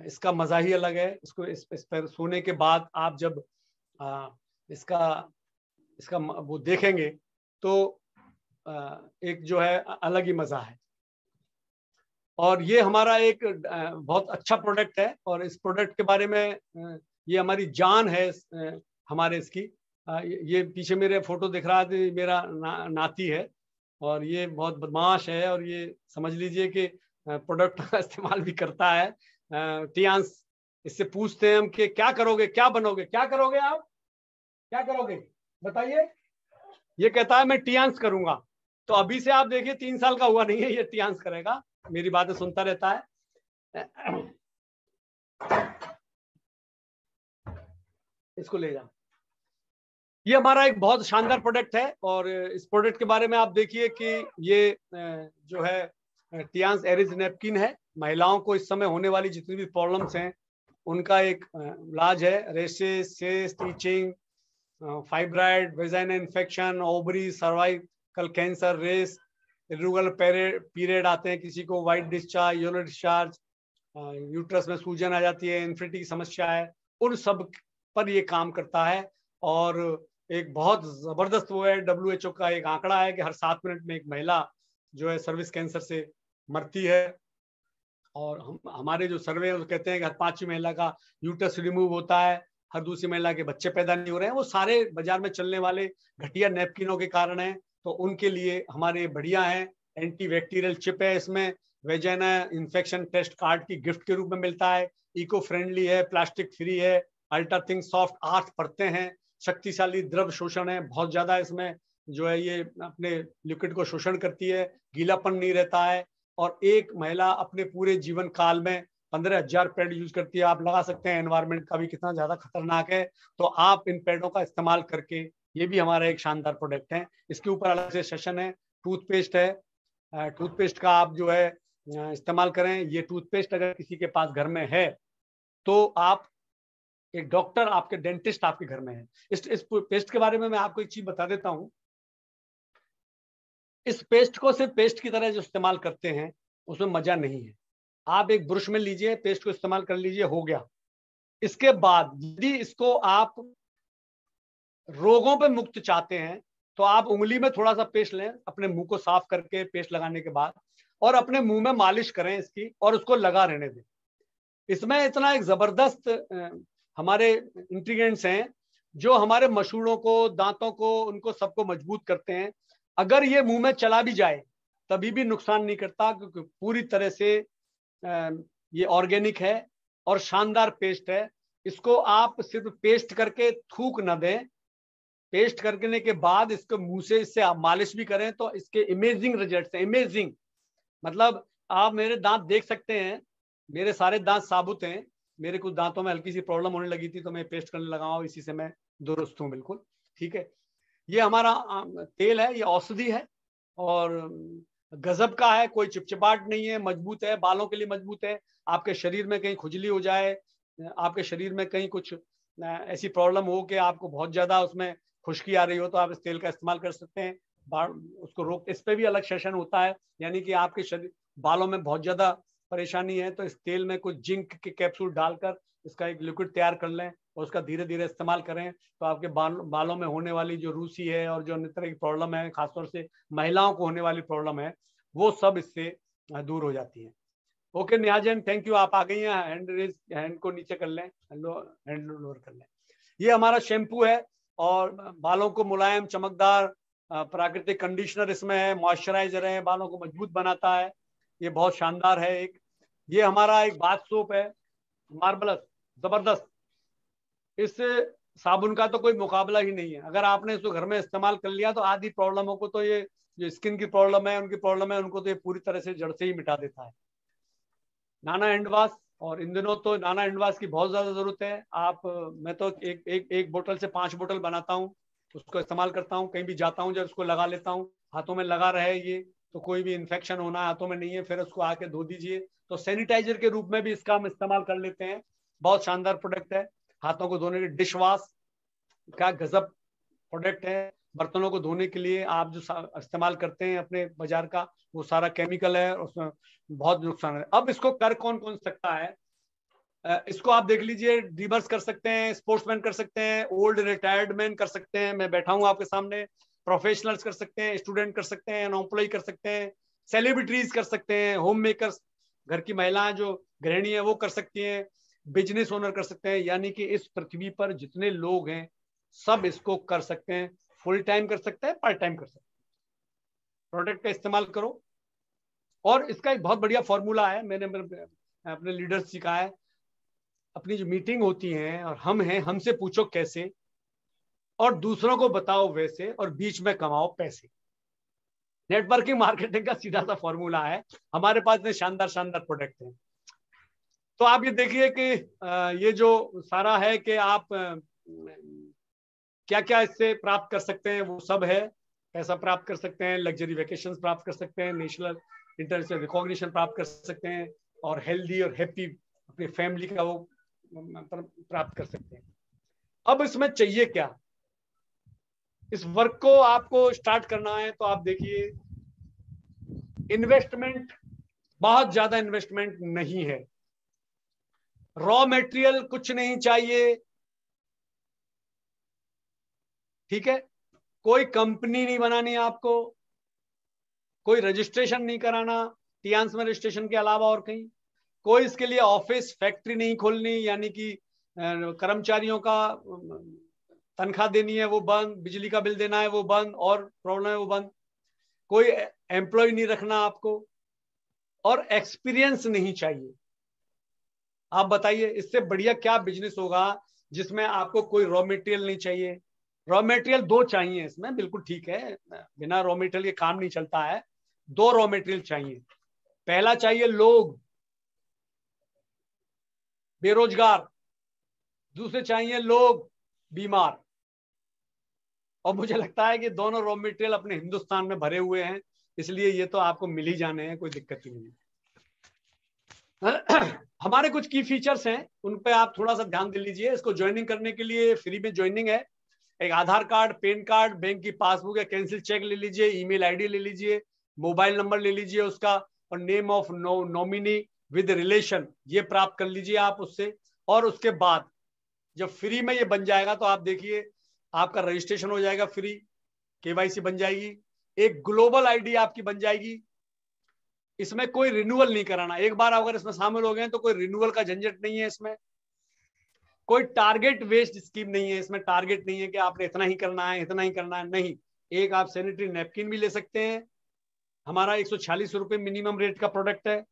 Speaker 2: इसका मजा ही अलग है। इसको इस पर सोने के बाद आप जब इसका वो देखेंगे तो एक जो है अलग ही मजा है। और ये हमारा एक बहुत अच्छा प्रोडक्ट है और इस प्रोडक्ट के बारे में ये हमारी जान है हमारे इसकी। ये पीछे मेरे फोटो दिख रहा है, मेरा नाती है और ये बहुत बदमाश है और ये समझ लीजिए कि प्रोडक्ट का इस्तेमाल भी करता है। टियांस इससे पूछते हैं हम कि क्या करोगे, क्या बनोगे, क्या करोगे आप, क्या करोगे बताइए। ये कहता है मैं टियांस करूंगा। तो अभी से आप देखिए 3 साल का हुआ नहीं है, ये टियांस करेगा, मेरी बातें सुनता रहता है। इसको ले जा। ये हमारा एक बहुत शानदार प्रोडक्ट है और इस प्रोडक्ट के बारे में आप देखिए कि ये जो है टियांस एरिज नैपकिन है। महिलाओं को इस समय होने वाली जितनी भी प्रॉब्लम्स हैं उनका एक इलाज है। रेशेस, सिस्ट, टीचिंग, fibroid, vagina infection, ovary, cervical cancer, रेस, इरेगुलर पीरियड आते हैं किसी को, white discharge, yellow discharge, uterus में सूजन आ जाती है, इन्फर्टिलिटी की समस्या है, उन सब पर ये काम करता है। और एक बहुत जबरदस्त वो है, WHO का एक आंकड़ा है कि हर 7 मिनट में एक महिला जो है सर्विस कैंसर से मरती है। और हमारे जो सर्वे है वो कहते हैं कि हर 5वीं महिला का यूट्रस रिमूव होता है, हर दूसरी महिला के बच्चे पैदा नहीं हो रहे हैं। वो सारे बाजार में चलने वाले घटिया नैपकिनों के कारण है। तो उनके लिए हमारे बढ़िया है, एंटी बैक्टीरियल चिप है इसमें, वेजाइना इन्फेक्शन टेस्ट कार्ड की गिफ्ट के रूप में मिलता है, इको फ्रेंडली है, प्लास्टिक फ्री है, अल्ट्रा थिंक सॉफ्ट 8 परतें हैं, शक्तिशाली द्रव शोषण है बहुत ज्यादा इसमें, जो है ये अपने लिक्विड को शोषण करती है, गीलापन नहीं रहता है। और एक महिला अपने पूरे जीवन काल में 15,000 पैड यूज करती है। आप लगा सकते हैं एनवायरमेंट का भी कितना ज्यादा खतरनाक है। तो आप इन पैडों का इस्तेमाल करके, ये भी हमारा एक शानदार प्रोडक्ट है, इसके ऊपर अलग से सेशन है। टूथपेस्ट है, टूथपेस्ट का आप जो है इस्तेमाल करें। ये टूथपेस्ट अगर किसी के पास घर में है तो आप, एक डॉक्टर आपके, डेंटिस्ट आपके घर में है, इस पेस्ट के बारे में मैं आपको एक चीज बता देता हूं। इस पेस्ट को सिर्फ पेस्ट की तरह जो इस्तेमाल करते हैं उसमें मजा नहीं है। आप एक ब्रश में लीजिए, पेस्ट को इस्तेमाल कर लीजिए, हो गया। इसके बाद यदि इसको आप रोगों पे मुक्त चाहते हैं तो आप उंगली में थोड़ा सा पेस्ट लें, अपने मुंह को साफ करके पेस्ट लगाने के बाद, और अपने मुंह में मालिश करें इसकी, और उसको लगा रहने दें। इसमें इतना एक जबरदस्त हमारे इंग्रेडिएंट्स हैं जो हमारे मसूड़ों को, दांतों को, उनको सबको मजबूत करते हैं। अगर ये मुंह में चला भी जाए तभी भी नुकसान नहीं करता, क्योंकि पूरी तरह से ये ऑर्गेनिक है और शानदार पेस्ट है। इसको आप सिर्फ पेस्ट करके थूक न दें, पेस्ट करने के बाद इसको मुंह से, इससे आप मालिश भी करें तो इसके इमेजिंग रिजल्ट्स हैं, इमेजिंग। मतलब आप मेरे दांत देख सकते हैं, मेरे सारे दांत साबुत हैं। मेरे कुछ दांतों में हल्की सी प्रॉब्लम होने लगी थी तो मैं पेस्ट करने लगा हूं, इसी से मैं दुरुस्त हूं बिल्कुल। ठीक है, ये हमारा तेल है, ये औषधि है और गजब का है, कोई चिपचिपाहट नहीं है, मजबूत है, बालों के लिए मजबूत है। आपके शरीर में कहीं खुजली हो जाए, आपके शरीर में कहीं कुछ ऐसी प्रॉब्लम हो कि आपको बहुत ज्यादा उसमें खुश्की आ रही हो, तो आप इस तेल का इस्तेमाल कर सकते हैं। उसको रोक, इस पे भी अलग सेशन होता है, यानी कि आपके शरीर, बालों में बहुत ज्यादा परेशानी है तो इस तेल में कुछ जिंक के कैप्सूल डालकर इसका एक लिक्विड तैयार कर लें और उसका धीरे धीरे इस्तेमाल करें, तो आपके बालों में होने वाली जो रूसी है और जो अन्य तरह की प्रॉब्लम है, खासतौर से महिलाओं को होने वाली प्रॉब्लम है, वो सब इससे दूर हो जाती है। ओके निहाजन, थैंक यू, आप आ गई हैं। हैंड को नीचे कर लें, हैंड लोअर कर लें। ये हमारा शैम्पू है और बालों को मुलायम, चमकदार, प्राकृतिक कंडीशनर इसमें है, मॉइस्चराइजर है, बालों को मजबूत बनाता है, ये बहुत शानदार है। एक ये हमारा एक बाथ सोप है, मार्बलस, जबरदस्त। इस साबुन का तो कोई मुकाबला ही नहीं है। अगर आपने इसको घर में इस्तेमाल कर लिया तो आधी प्रॉब्लमों को तो ये, जो स्किन की प्रॉब्लम है, उनकी प्रॉब्लम है, उनको तो ये पूरी तरह से जड़ से ही मिटा देता है। नाना हैंड वॉश, और इन दिनों तो नाना हैंड वॉश की बहुत ज्यादा जरूरत है। आप, मैं तो एक बोतल से 5 बोतल बनाता हूँ, उसको इस्तेमाल करता हूँ, कहीं भी जाता हूँ जब उसको लगा लेता हूँ, हाथों में लगा रहे ये, तो कोई भी इन्फेक्शन होना हाथों में नहीं है, फिर उसको आके धो दीजिए। तो सैनिटाइजर के रूप में भी इसका हम इस्तेमाल कर लेते हैं। बहुत शानदार प्रोडक्ट है, हाथों को धोने के, डिश वॉश का गजब प्रोडक्ट है। बर्तनों को धोने के लिए आप जो इस्तेमाल करते हैं अपने बाजार का, वो सारा केमिकल है, उसमें बहुत नुकसान है। अब इसको कर कौन कौन सकता है, इसको आप देख लीजिए, ड्रीमर्स कर सकते हैं, स्पोर्ट्समैन कर सकते हैं, ओल्ड रिटायर्ड मैन कर सकते हैं, मैं बैठा हूं आपके सामने, प्रोफेशनल्स कर सकते हैं, स्टूडेंट कर सकते हैं, एम्प्लॉय कर सकते हैं, सेलिब्रिटीज कर सकते हैं, होम मेकर्स, घर की महिलाएं जो गृहिणी है वो कर सकती हैं, बिजनेस ओनर कर सकते हैं। यानी कि इस पृथ्वी पर जितने लोग हैं सब इसको कर सकते हैं, फुल टाइम कर सकते हैं, पार्ट टाइम कर सकते हैं। प्रोडक्ट का इस्तेमाल करो। और इसका एक बहुत बढ़िया फॉर्मूला है, मैंने अपने लीडर्स सिखाया है। अपनी जो मीटिंग होती है और हम हैं, हमसे पूछो कैसे, और दूसरों को बताओ वैसे, और बीच में कमाओ पैसे। नेटवर्किंग मार्केटिंग का सीधा सा फॉर्मूला है। हमारे पास में शानदार शानदार प्रोडक्ट हैं। तो आप ये देखिए कि ये जो सारा है कि आप क्या क्या इससे प्राप्त कर सकते हैं, वो सब है। पैसा प्राप्त कर सकते हैं, लग्जरी वेकेशंस प्राप्त कर सकते हैं, नेशनल इंटरनेशनल रिकॉग्निशन प्राप्त कर सकते हैं, और हेल्दी और हैप्पी अपनी फैमिली का वो प्राप्त कर सकते हैं। अब इसमें चाहिए क्या? इस वर्क को आपको स्टार्ट करना है तो आप देखिए, इन्वेस्टमेंट, बहुत ज्यादा इन्वेस्टमेंट नहीं है। रॉ मटेरियल कुछ नहीं चाहिए, ठीक है। कोई कंपनी नहीं बनानी आपको, कोई रजिस्ट्रेशन नहीं कराना टियांस में रजिस्ट्रेशन के अलावा और कहीं, कोई इसके लिए ऑफिस फैक्ट्री नहीं खोलनी, यानी कि कर्मचारियों का तनख्वाह देनी है वो बंद, बिजली का बिल देना है वो बंद, और प्रॉब्लम है वो बंद, कोई एम्प्लॉय नहीं रखना आपको, और एक्सपीरियंस नहीं चाहिए। आप बताइए इससे बढ़िया क्या बिजनेस होगा जिसमें आपको कोई रॉ मटेरियल नहीं चाहिए। रॉ मटेरियल दो चाहिए इसमें, बिल्कुल ठीक है, बिना रॉ मटेरियल के काम नहीं चलता है। दो रॉ मटेरियल चाहिए। पहला चाहिए लोग, बेरोजगार, दूसरे चाहिए लोग बीमार। और मुझे लगता है कि दोनों रॉ मटेरियल अपने हिंदुस्तान में भरे हुए हैं, इसलिए ये तो आपको मिल ही जाने हैं, कोई दिक्कत ही नहीं है। हमारे कुछ की फीचर्स हैं, उन पे आप थोड़ा सा ध्यान दे लीजिए। इसको ज्वाइनिंग करने के लिए फ्री में ज्वाइनिंग है। एक आधार कार्ड, पैन कार्ड, बैंक की पासबुक या कैंसिल चेक ले लीजिए, ईमेल आईडी ले लीजिए, मोबाइल नंबर ले लीजिए उसका, और name of nominee with relation, ये प्राप्त कर लीजिए आप उससे। और उसके बाद जब फ्री में ये बन जाएगा तो आप देखिए, आपका रजिस्ट्रेशन हो जाएगा फ्री, केवाईसी बन जाएगी, एक ग्लोबल आईडी आपकी बन जाएगी। इसमें कोई रिन्यूअल नहीं कराना, एक बार अगर इसमें शामिल हो गए तो कोई रिन्यूअल का झंझट नहीं है इसमें। कोई टारगेट बेस्ड स्कीम नहीं है इसमें, टारगेट नहीं है कि आपने इतना ही करना है, इतना ही करना है, नहीं। एक आप सैनिटरी नैपकिन भी ले सकते हैं, हमारा 146 रुपए मिनिमम रेट का प्रोडक्ट है।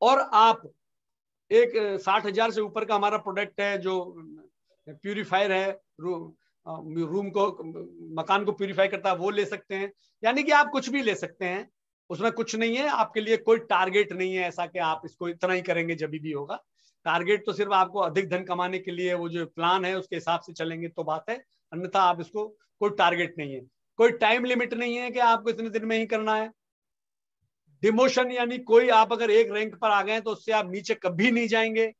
Speaker 2: और आप एक 60,000 से ऊपर का हमारा प्रोडक्ट है जो प्यूरिफायर है, रूम को, मकान को प्यूरिफाई करता है, वो ले सकते हैं। यानी कि आप कुछ भी ले सकते हैं, उसमें कुछ नहीं है, आपके लिए कोई टारगेट नहीं है ऐसा कि आप इसको इतना ही करेंगे जब भी होगा। टारगेट तो सिर्फ आपको अधिक धन कमाने के लिए, वो जो प्लान है उसके हिसाब से चलेंगे तो बात है, अन्यथा आप इसको, कोई टारगेट नहीं है, कोई टाइम लिमिट नहीं है कि आपको इतने दिन में ही करना है। डिमोशन, यानी कोई आप अगर एक रैंक पर आ गए तो उससे आप नीचे कभी नहीं जाएंगे।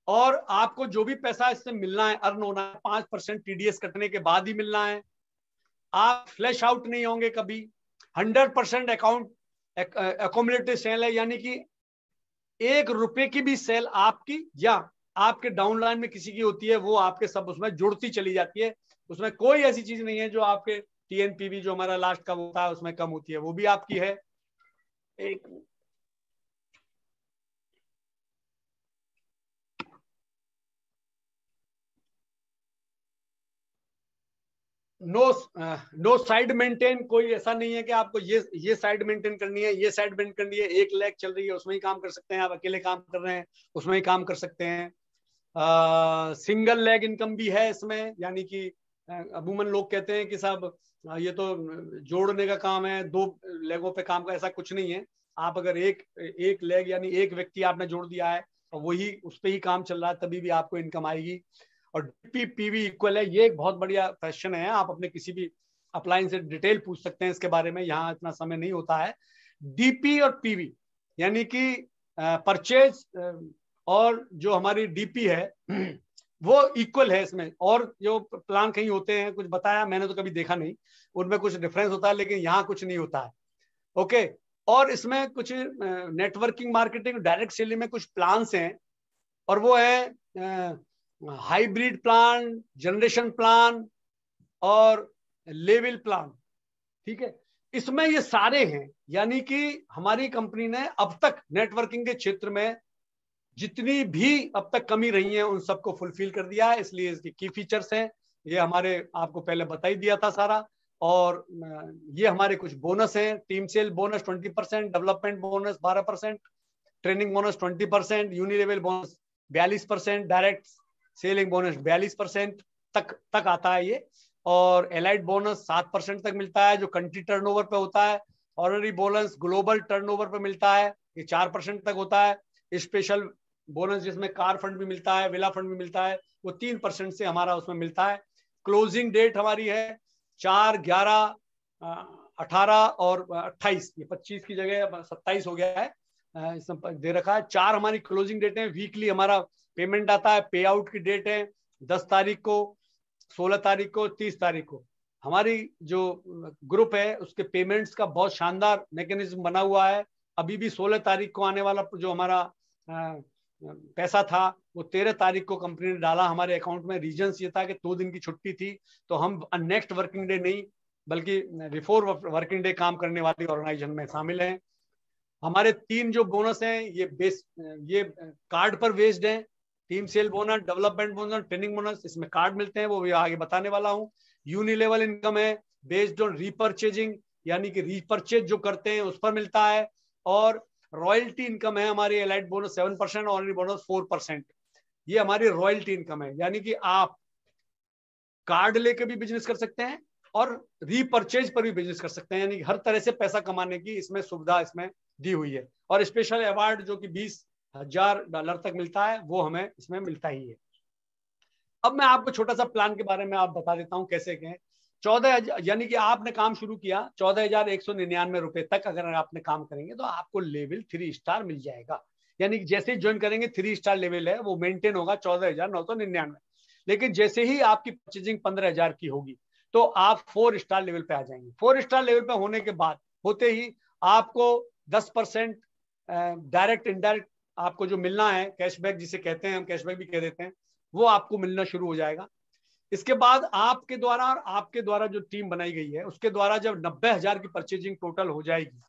Speaker 2: और आपको जो भी पैसा इससे मिलना है, अर्न होना है, 5% टीडीएस कटने के बाद ही मिलना है। आप फ्लैश आउट नहीं होंगे कभी। 100% अकाउंट अकोमोडेटिव सेल है, यानी कि 1 रुपए की भी सेल आपकी या आपके डाउनलाइन में किसी की होती है, वो आपके सब उसमें जुड़ती चली जाती है। उसमें कोई ऐसी चीज नहीं है जो आपके टीएनपीवी जो हमारा लास्ट का होता है उसमें कम होती है, वो भी आपकी है। एक नो साइड मेंटेन, कोई ऐसा नहीं है कि आपको ये साइड मेंटेन करनी है, ये साइड मेंटेन करनी है। एक लेग चल रही है उसमें ही काम कर सकते हैं, आप अकेले काम कर रहे हैं उसमें ही काम कर सकते हैं। सिंगल लेग इनकम भी है इसमें, यानी कि अमूमन लोग कहते हैं कि साहब ये तो जोड़ने का काम है, 2 लेगों पे काम का, ऐसा कुछ नहीं है। आप अगर एक लेग यानी एक व्यक्ति आपने जोड़ दिया है और वही उस पर ही काम चल रहा है, तभी भी आपको इनकम आएगी। और डीपीपीवी इक्वल है, ये एक बहुत बढ़िया क्वेश्चन है, आप अपने किसी भी अप्लायंस से डिटेल पूछ सकते हैं इसके बारे में, यहाँ इतना समय नहीं होता है। डीपी और पीवी यानी कि परचेज और जो हमारी डीपी है वो इक्वल है इसमें। और जो प्लान कहीं होते हैं, कुछ बताया मैंने तो कभी देखा नहीं, उनमें कुछ डिफरेंस होता है, लेकिन यहाँ कुछ नहीं होता है। ओके। और इसमें कुछ नेटवर्किंग मार्केटिंग डायरेक्ट सेलिंग में कुछ प्लान्स हैं, और वो है हाइब्रिड प्लान, जनरेशन प्लान और लेवल प्लान, ठीक है। इसमें ये सारे हैं, यानी कि हमारी कंपनी ने अब तक नेटवर्किंग के क्षेत्र में जितनी भी अब तक कमी रही है उन सबको फुलफिल कर दिया है, इसलिए इसके की फीचर्स हैं। ये हमारे आपको पहले बता ही दिया था सारा। और ये हमारे कुछ बोनस हैं, team sale bonus 20%, development bonus 12%, training bonus 20%, unilevel bonus 42%, direct selling bonus 42% तक आता है ये, और एलाइड बोनस 7% तक मिलता है जो कंट्री टर्नओवर पे होता है। ऑनररी बोनस ग्लोबल टर्नओवर पे मिलता है, ये 4% तक होता है। स्पेशल बोनस जिसमें कार फंड भी मिलता है, विला फंड भी मिलता है, वो 3% से हमारा उसमें मिलता है। क्लोजिंग डेट हमारी है 4, 11, 18 और 28, ये 25 की जगह 27 हो गया है, इसमें दे रखा है। 4 हमारी क्लोजिंग डेट है। वीकली हमारा पेमेंट आता है, पे आउट की डेट है 10 तारीख को, 16 तारीख को, 30 तारीख को। हमारी जो ग्रुप है उसके पेमेंट्स का बहुत शानदार मैकेनिज्म बना हुआ है। अभी भी 16 तारीख को आने वाला जो हमारा पैसा था वो 13 तारीख को कंपनी ने डाला हमारे अकाउंट में। रीजंस ये था कि 2 दिन की छुट्टी थी, तो हम नेक्स्ट वर्किंग डे नहीं बल्कि बिफोर वर्किंग डे काम करने वाली ऑर्गेनाइजेशन में शामिल हैं। हमारे 3 जो बोनस हैं ये कार्ड पर बेस्ड हैं। Team sale bonus, development bonus, training bonus, इसमें कार्ड मिलते हैं, वो भी आगे बताने वाला हूँ। यूनिलेवल इनकम है बेस्ड ऑन रीपर्चेजिंग, यानी कि रीपर्चेज जो करते हैं उस पर मिलता है। और रॉयल्टी इनकम है हमारी, एलाइड बोनस 7%, ऑनरी बोनस 4%। ये हमारी रॉयल्टी इनकम है, यानी कि आप कार्ड लेके भी बिजनेस कर सकते हैं और रीपर्चेज पर भी बिजनेस कर सकते हैं, यानी हर तरह से पैसा कमाने की इसमें सुविधा इसमें दी हुई है। और स्पेशल अवार्ड जो कि $20,000 तक मिलता है वो हमें इसमें मिलता ही है। अब मैं आपको छोटा सा प्लान के बारे में आप बता देता हूं कैसे क्या। 14,000 यानी कि आपने काम शुरू किया 14,199 रुपए तक अगर आपने काम करेंगे तो आपको लेवल 3 स्टार मिल जाएगा। यानी कि जैसे ही ज्वाइन करेंगे 3 स्टार लेवल है वो मेंटेन होगा 14,999। लेकिन जैसे ही आपकी परचेजिंग 15,000 की होगी तो आप 4 स्टार लेवल पे आ जाएंगे। 4 स्टार लेवल पे होने के बाद होते ही आपको 10% डायरेक्ट इनडायरेक्ट आपको जो मिलना है कैशबैक जिसे कहते हैं, हम कैशबैक भी कह देते हैं, वो आपको मिलना शुरू हो जाएगा। इसके बाद आपके द्वारा और आपके द्वारा जो टीम बनाई गई है उसके द्वारा जब 90,000 की परचेजिंग टोटल हो जाएगी,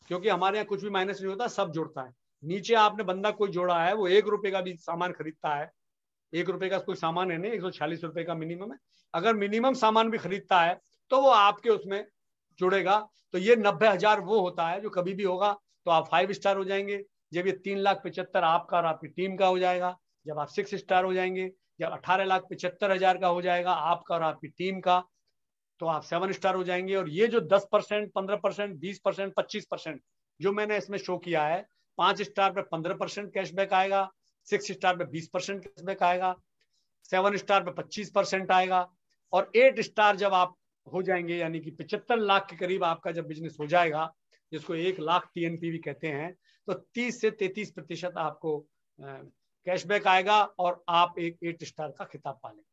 Speaker 2: क्योंकि हमारे यहाँ कुछ भी माइनस नहीं होता, सब जुड़ता है। नीचे आपने बंदा कोई जोड़ा है वो 1 रुपए का भी सामान खरीदता है, 1 रुपए का कोई सामान है नहीं, 146 रुपए का मिनिमम है। अगर मिनिमम सामान भी खरीदता है तो वो आपके उसमें जुड़ेगा। तो ये 90,000 वो होता है जो कभी भी होगा तो आप 5 स्टार हो जाएंगे। जब ये 3,75,000 आपका और आपकी टीम का हो जाएगा, जब आप 6 स्टार हो जाएंगे, जब 18,75,000 का हो जाएगा आपका और आपकी टीम का, तो आप 7 स्टार हो जाएंगे। और ये जो 10%, 15%, 20%, 25% जो मैंने इसमें शो किया है, 5 स्टार पे 15% कैशबैक आएगा, 6 स्टार पे 20% कैशबैक आएगा, 7 स्टार पे 25% आएगा, और 8 स्टार जब आप हो जाएंगे यानी कि 75 लाख के करीब आपका जब बिजनेस हो जाएगा, जिसको 1 लाख TNP भी कहते हैं, तो 30 से 33% आपको कैशबैक आएगा और आप एक 8 स्टार का खिताब पालेंगे।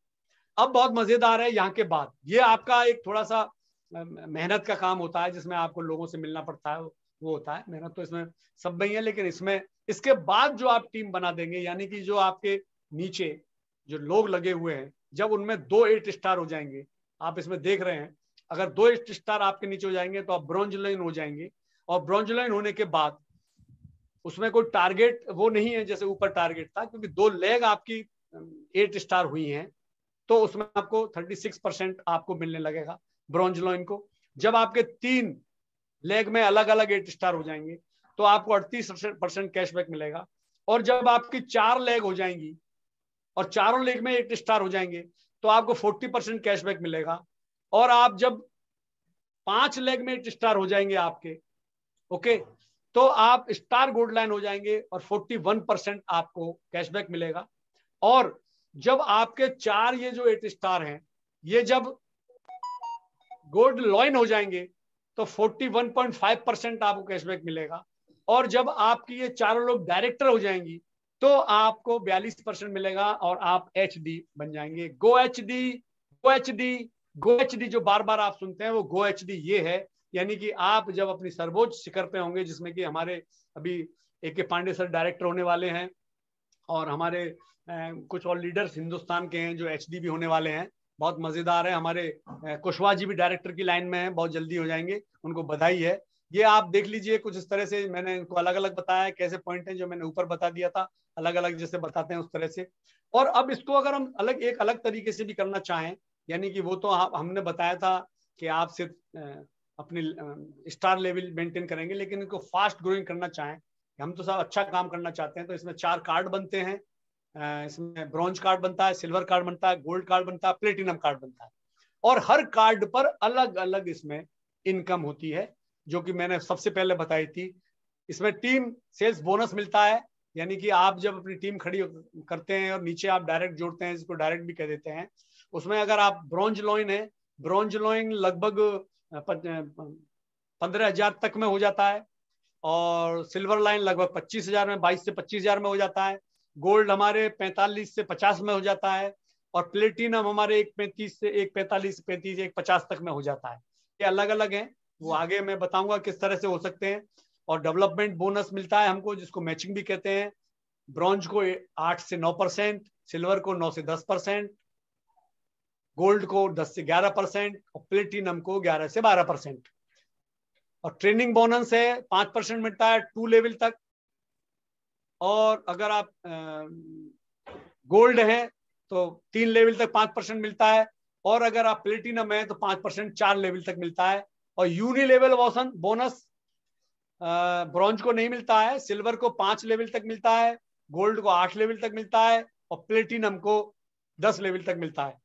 Speaker 2: अब बहुत मजेदार है यहाँ के बाद, ये आपका एक थोड़ा सा मेहनत का काम होता है जिसमें आपको लोगों से मिलना पड़ता है, वो होता है मेहनत, तो इसमें सब में ही है। लेकिन इसमें इसके बाद जो आप टीम बना देंगे, यानी कि जो आपके नीचे जो लोग लगे हुए हैं, जब उनमें 2 8 स्टार हो जाएंगे, आप इसमें देख रहे हैं, अगर 2 8 स्टार आपके नीचे हो जाएंगे तो आप ब्रॉन्ज लाइन हो जाएंगे। और ब्रॉन्ज लाइन होने के बाद उसमें कोई टारगेट वो नहीं है जैसे ऊपर टारगेट था, क्योंकि 2 लेग आपकी 8 स्टार हुई हैं, तो उसमें आपको 36% आपको मिलने लगेगा ब्रॉन्ज लाइन को। जब आपके 3 लेग में अलग अलग 8 स्टार हो जाएंगे तो आपको 38% कैशबैक मिलेगा। और जब आपकी 4 लेग हो जाएंगी और चारों लेग में 8 स्टार हो जाएंगे तो आपको 40% कैशबैक मिलेगा। और आप जब 5 लेग में 8 स्टार हो जाएंगे आपके, ओके, तो आप स्टार गोल्ड लाइन हो जाएंगे और 41% आपको कैशबैक मिलेगा। और जब आपके 4 ये जो 8 स्टार हैं ये जब गोल्ड लॉइन हो जाएंगे तो 41.5% आपको कैशबैक मिलेगा। और जब आपकी ये चारों लोग डायरेक्टर हो जाएंगी तो आपको 42% मिलेगा और आप HD बन जाएंगे। गो HD, गो HD, गो HD जो बार बार आप सुनते हैं वो गो HD ये है, यानी कि आप जब अपनी सर्वोच्च शिखर पे होंगे, जिसमें कि हमारे अभी AK पांडे सर डायरेक्टर होने वाले हैं और हमारे कुछ और लीडर्स हिंदुस्तान के हैं जो HD भी होने वाले हैं, बहुत मजेदार है। हमारे कुशवाहा जी भी डायरेक्टर की लाइन में हैं, बहुत जल्दी हो जाएंगे, उनको बधाई है। ये आप देख लीजिए कुछ इस तरह से मैंने इनको अलग अलग बताया, कैसे पॉइंट हैं जो मैंने ऊपर बता दिया था, अलग अलग जैसे बताते हैं उस तरह से। और अब इसको अगर हम एक अलग तरीके से भी करना चाहें, यानी कि वो तो हमने बताया था कि आप सिर्फ अपनी स्टार लेवल मेंटेन करेंगे, लेकिन इनको फास्ट ग्रोइंग करना चाहें हम तो सब अच्छा काम करना चाहते हैं। तो इसमें 4 कार्ड बनते हैं, इसमें ब्रॉन्ज कार्ड बनता है, सिल्वर कार्ड बनता है, गोल्ड कार्ड बनता है, प्लेटिनम कार्ड बनता है। और हर कार्ड पर अलग अलग इसमें इनकम होती है, जो कि मैंने सबसे पहले बताई थी। इसमें टीम सेल्स बोनस मिलता है, यानी कि आप जब अपनी टीम खड़ी करते हैं और नीचे आप डायरेक्ट जोड़ते हैं, जिसको डायरेक्ट भी कह देते हैं, उसमें अगर आप ब्रॉन्ज लॉइन है, ब्रॉन्ज लॉइन लगभग 15,000 तक में हो जाता है, और सिल्वर लाइन लगभग 25,000 में, 22 से 25,000 में हो जाता है। गोल्ड हमारे 45 से 50 में हो जाता है, और प्लेटिनम हमारे 1.35 से 1.45, 35, 1.50 तक में हो जाता है। ये अलग अलग हैं, वो आगे मैं बताऊंगा किस तरह से हो सकते हैं। और डेवलपमेंट बोनस मिलता है हमको, जिसको मैचिंग भी कहते हैं। ब्रॉन्ज को 8 से 9%, सिल्वर को 9 से 10%, गोल्ड को 10 से 11%, और प्लेटिनम को 11 से 12%। और ट्रेनिंग बोनस है 5% मिलता है 2 लेवल तक। और अगर आप गोल्ड है तो 3 लेवल तक 5% मिलता है, और अगर आप प्लेटिनम है तो 5% 4 लेवल तक मिलता है। और यूनि लेवल बोनस ब्रॉन्ज को नहीं मिलता है, सिल्वर को 5 लेवल तक मिलता है, गोल्ड को 8 लेवल तक मिलता है, और प्लेटिनम को 10 लेवल तक मिलता है।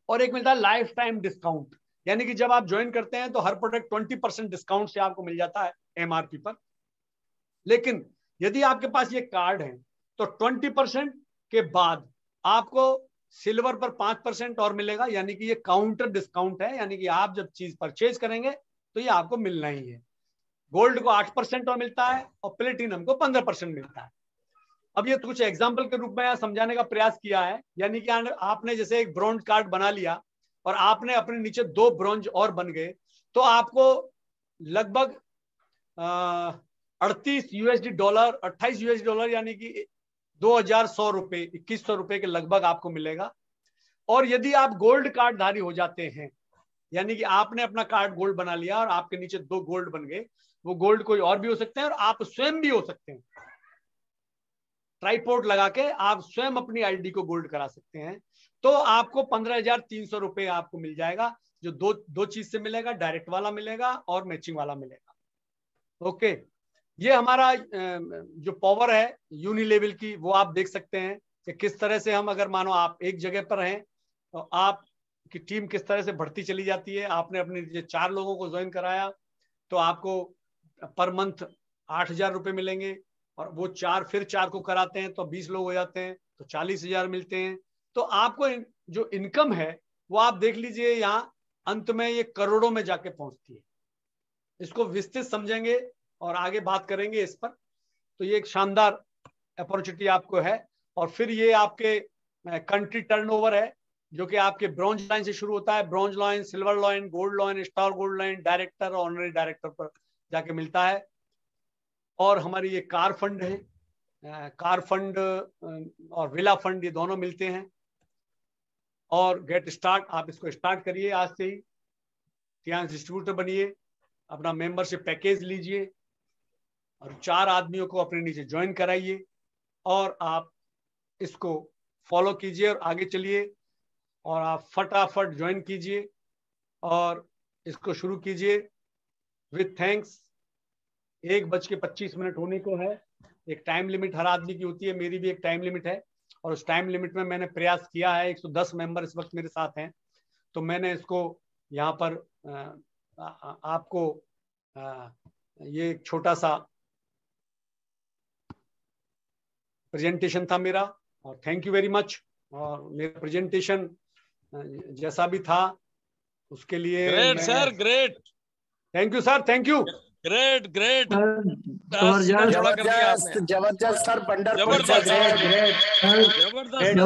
Speaker 2: और एक मिलता है लाइफ टाइम डिस्काउंट, यानी कि जब आप ज्वाइन करते हैं तो हर प्रोडक्ट 20% डिस्काउंट से आपको मिल जाता है एमआरपी पर। लेकिन यदि आपके पास ये कार्ड है तो 20% के बाद आपको सिल्वर पर 5% और मिलेगा, यानी कि ये काउंटर डिस्काउंट है, यानी कि आप जब चीज परचेज करेंगे तो ये आपको मिलना ही है। गोल्ड को 8% और मिलता है, और प्लेटिनम को 15% मिलता है। अब ये कुछ एग्जाम्पल के रूप में समझाने का प्रयास किया है, यानी कि आपने जैसे एक ब्रॉन्ज कार्ड बना लिया और आपने अपने नीचे 2 ब्रॉन्ज और बन गए, तो आपको लगभग 38 यूएसडी डॉलर, 28 यूएसडी डॉलर, यानी कि 2,100 रुपए, 2,100 रुपए के लगभग आपको मिलेगा। और यदि आप गोल्ड कार्ड धारी हो जाते हैं, यानी कि आपने अपना कार्ड गोल्ड बना लिया और आपके नीचे 2 गोल्ड बन गए, वो गोल्ड कोई और भी हो सकते हैं और आप स्वयं भी हो सकते हैं। ट्राइपोर्ट लगा के आप स्वयं अपनी आईडी को गोल्ड करा सकते हैं। तो आपको 15,300 रुपए आपको मिल जाएगा, जो दो चीज से मिलेगा, डायरेक्ट वाला मिलेगा और मैचिंग वाला मिलेगा। ओके, ये हमारा जो पावर है यूनि लेवल की, वो आप देख सकते हैं कि किस तरह से हम, अगर मानो आप एक जगह पर हैं तो आपकी टीम किस तरह से बढ़ती चली जाती है। आपने अपने 4 लोगों को ज्वाइन कराया तो आपको पर मंथ 8,000 रुपए मिलेंगे, और वो 4 फिर 4 को कराते हैं तो 20 लोग हो जाते हैं तो 40,000 मिलते हैं। तो आपको जो इनकम है वो आप देख लीजिए, यहाँ अंत में ये करोड़ों में जाके पहुंचती है। इसको विस्तृत समझेंगे और आगे बात करेंगे इस पर। तो ये एक शानदार अपॉर्चुनिटी आपको है। और फिर ये आपके कंट्री टर्नओवर है, जो कि आपके ब्रॉन्ज लाइन से शुरू होता है। Bronze line, silver line, gold line, star gold line, director, honorary director पर जाके मिलता है। और हमारी ये कार फंड है, कार फंड और विला फंड, ये दोनों मिलते हैं। और गेट स्टार्ट, आप इसको स्टार्ट करिए आज से ही, टियांस डिस्ट्रीब्यूटर बनिए, अपना मेंबरशिप पैकेज लीजिए और 4 आदमियों को अपने नीचे ज्वाइन कराइए, और आप इसको फॉलो कीजिए और आगे चलिए, और आप फटाफट ज्वाइन कीजिए और इसको शुरू कीजिए विथ थैंक्स। 1:25 होने को है। एक टाइम लिमिट हर आदमी की होती है, मेरी भी एक टाइम लिमिट है, और उस टाइम लिमिट में मैंने प्रयास किया है। 110 मेंबर इस वक्त मेरे साथ हैं, तो मैंने इसको यहाँ पर आपको ये एक छोटा सा प्रेजेंटेशन था मेरा, और थैंक यू वेरी मच। और मेरा प्रेजेंटेशन जैसा भी था उसके लिए
Speaker 1: great sir, great,
Speaker 2: thank you sir, thank you,
Speaker 1: great great,
Speaker 3: जबरदस्त जबरदस्त सर, वंडरफुल,
Speaker 1: जबरदस्त
Speaker 3: ग्रेट
Speaker 1: जबरदस्त।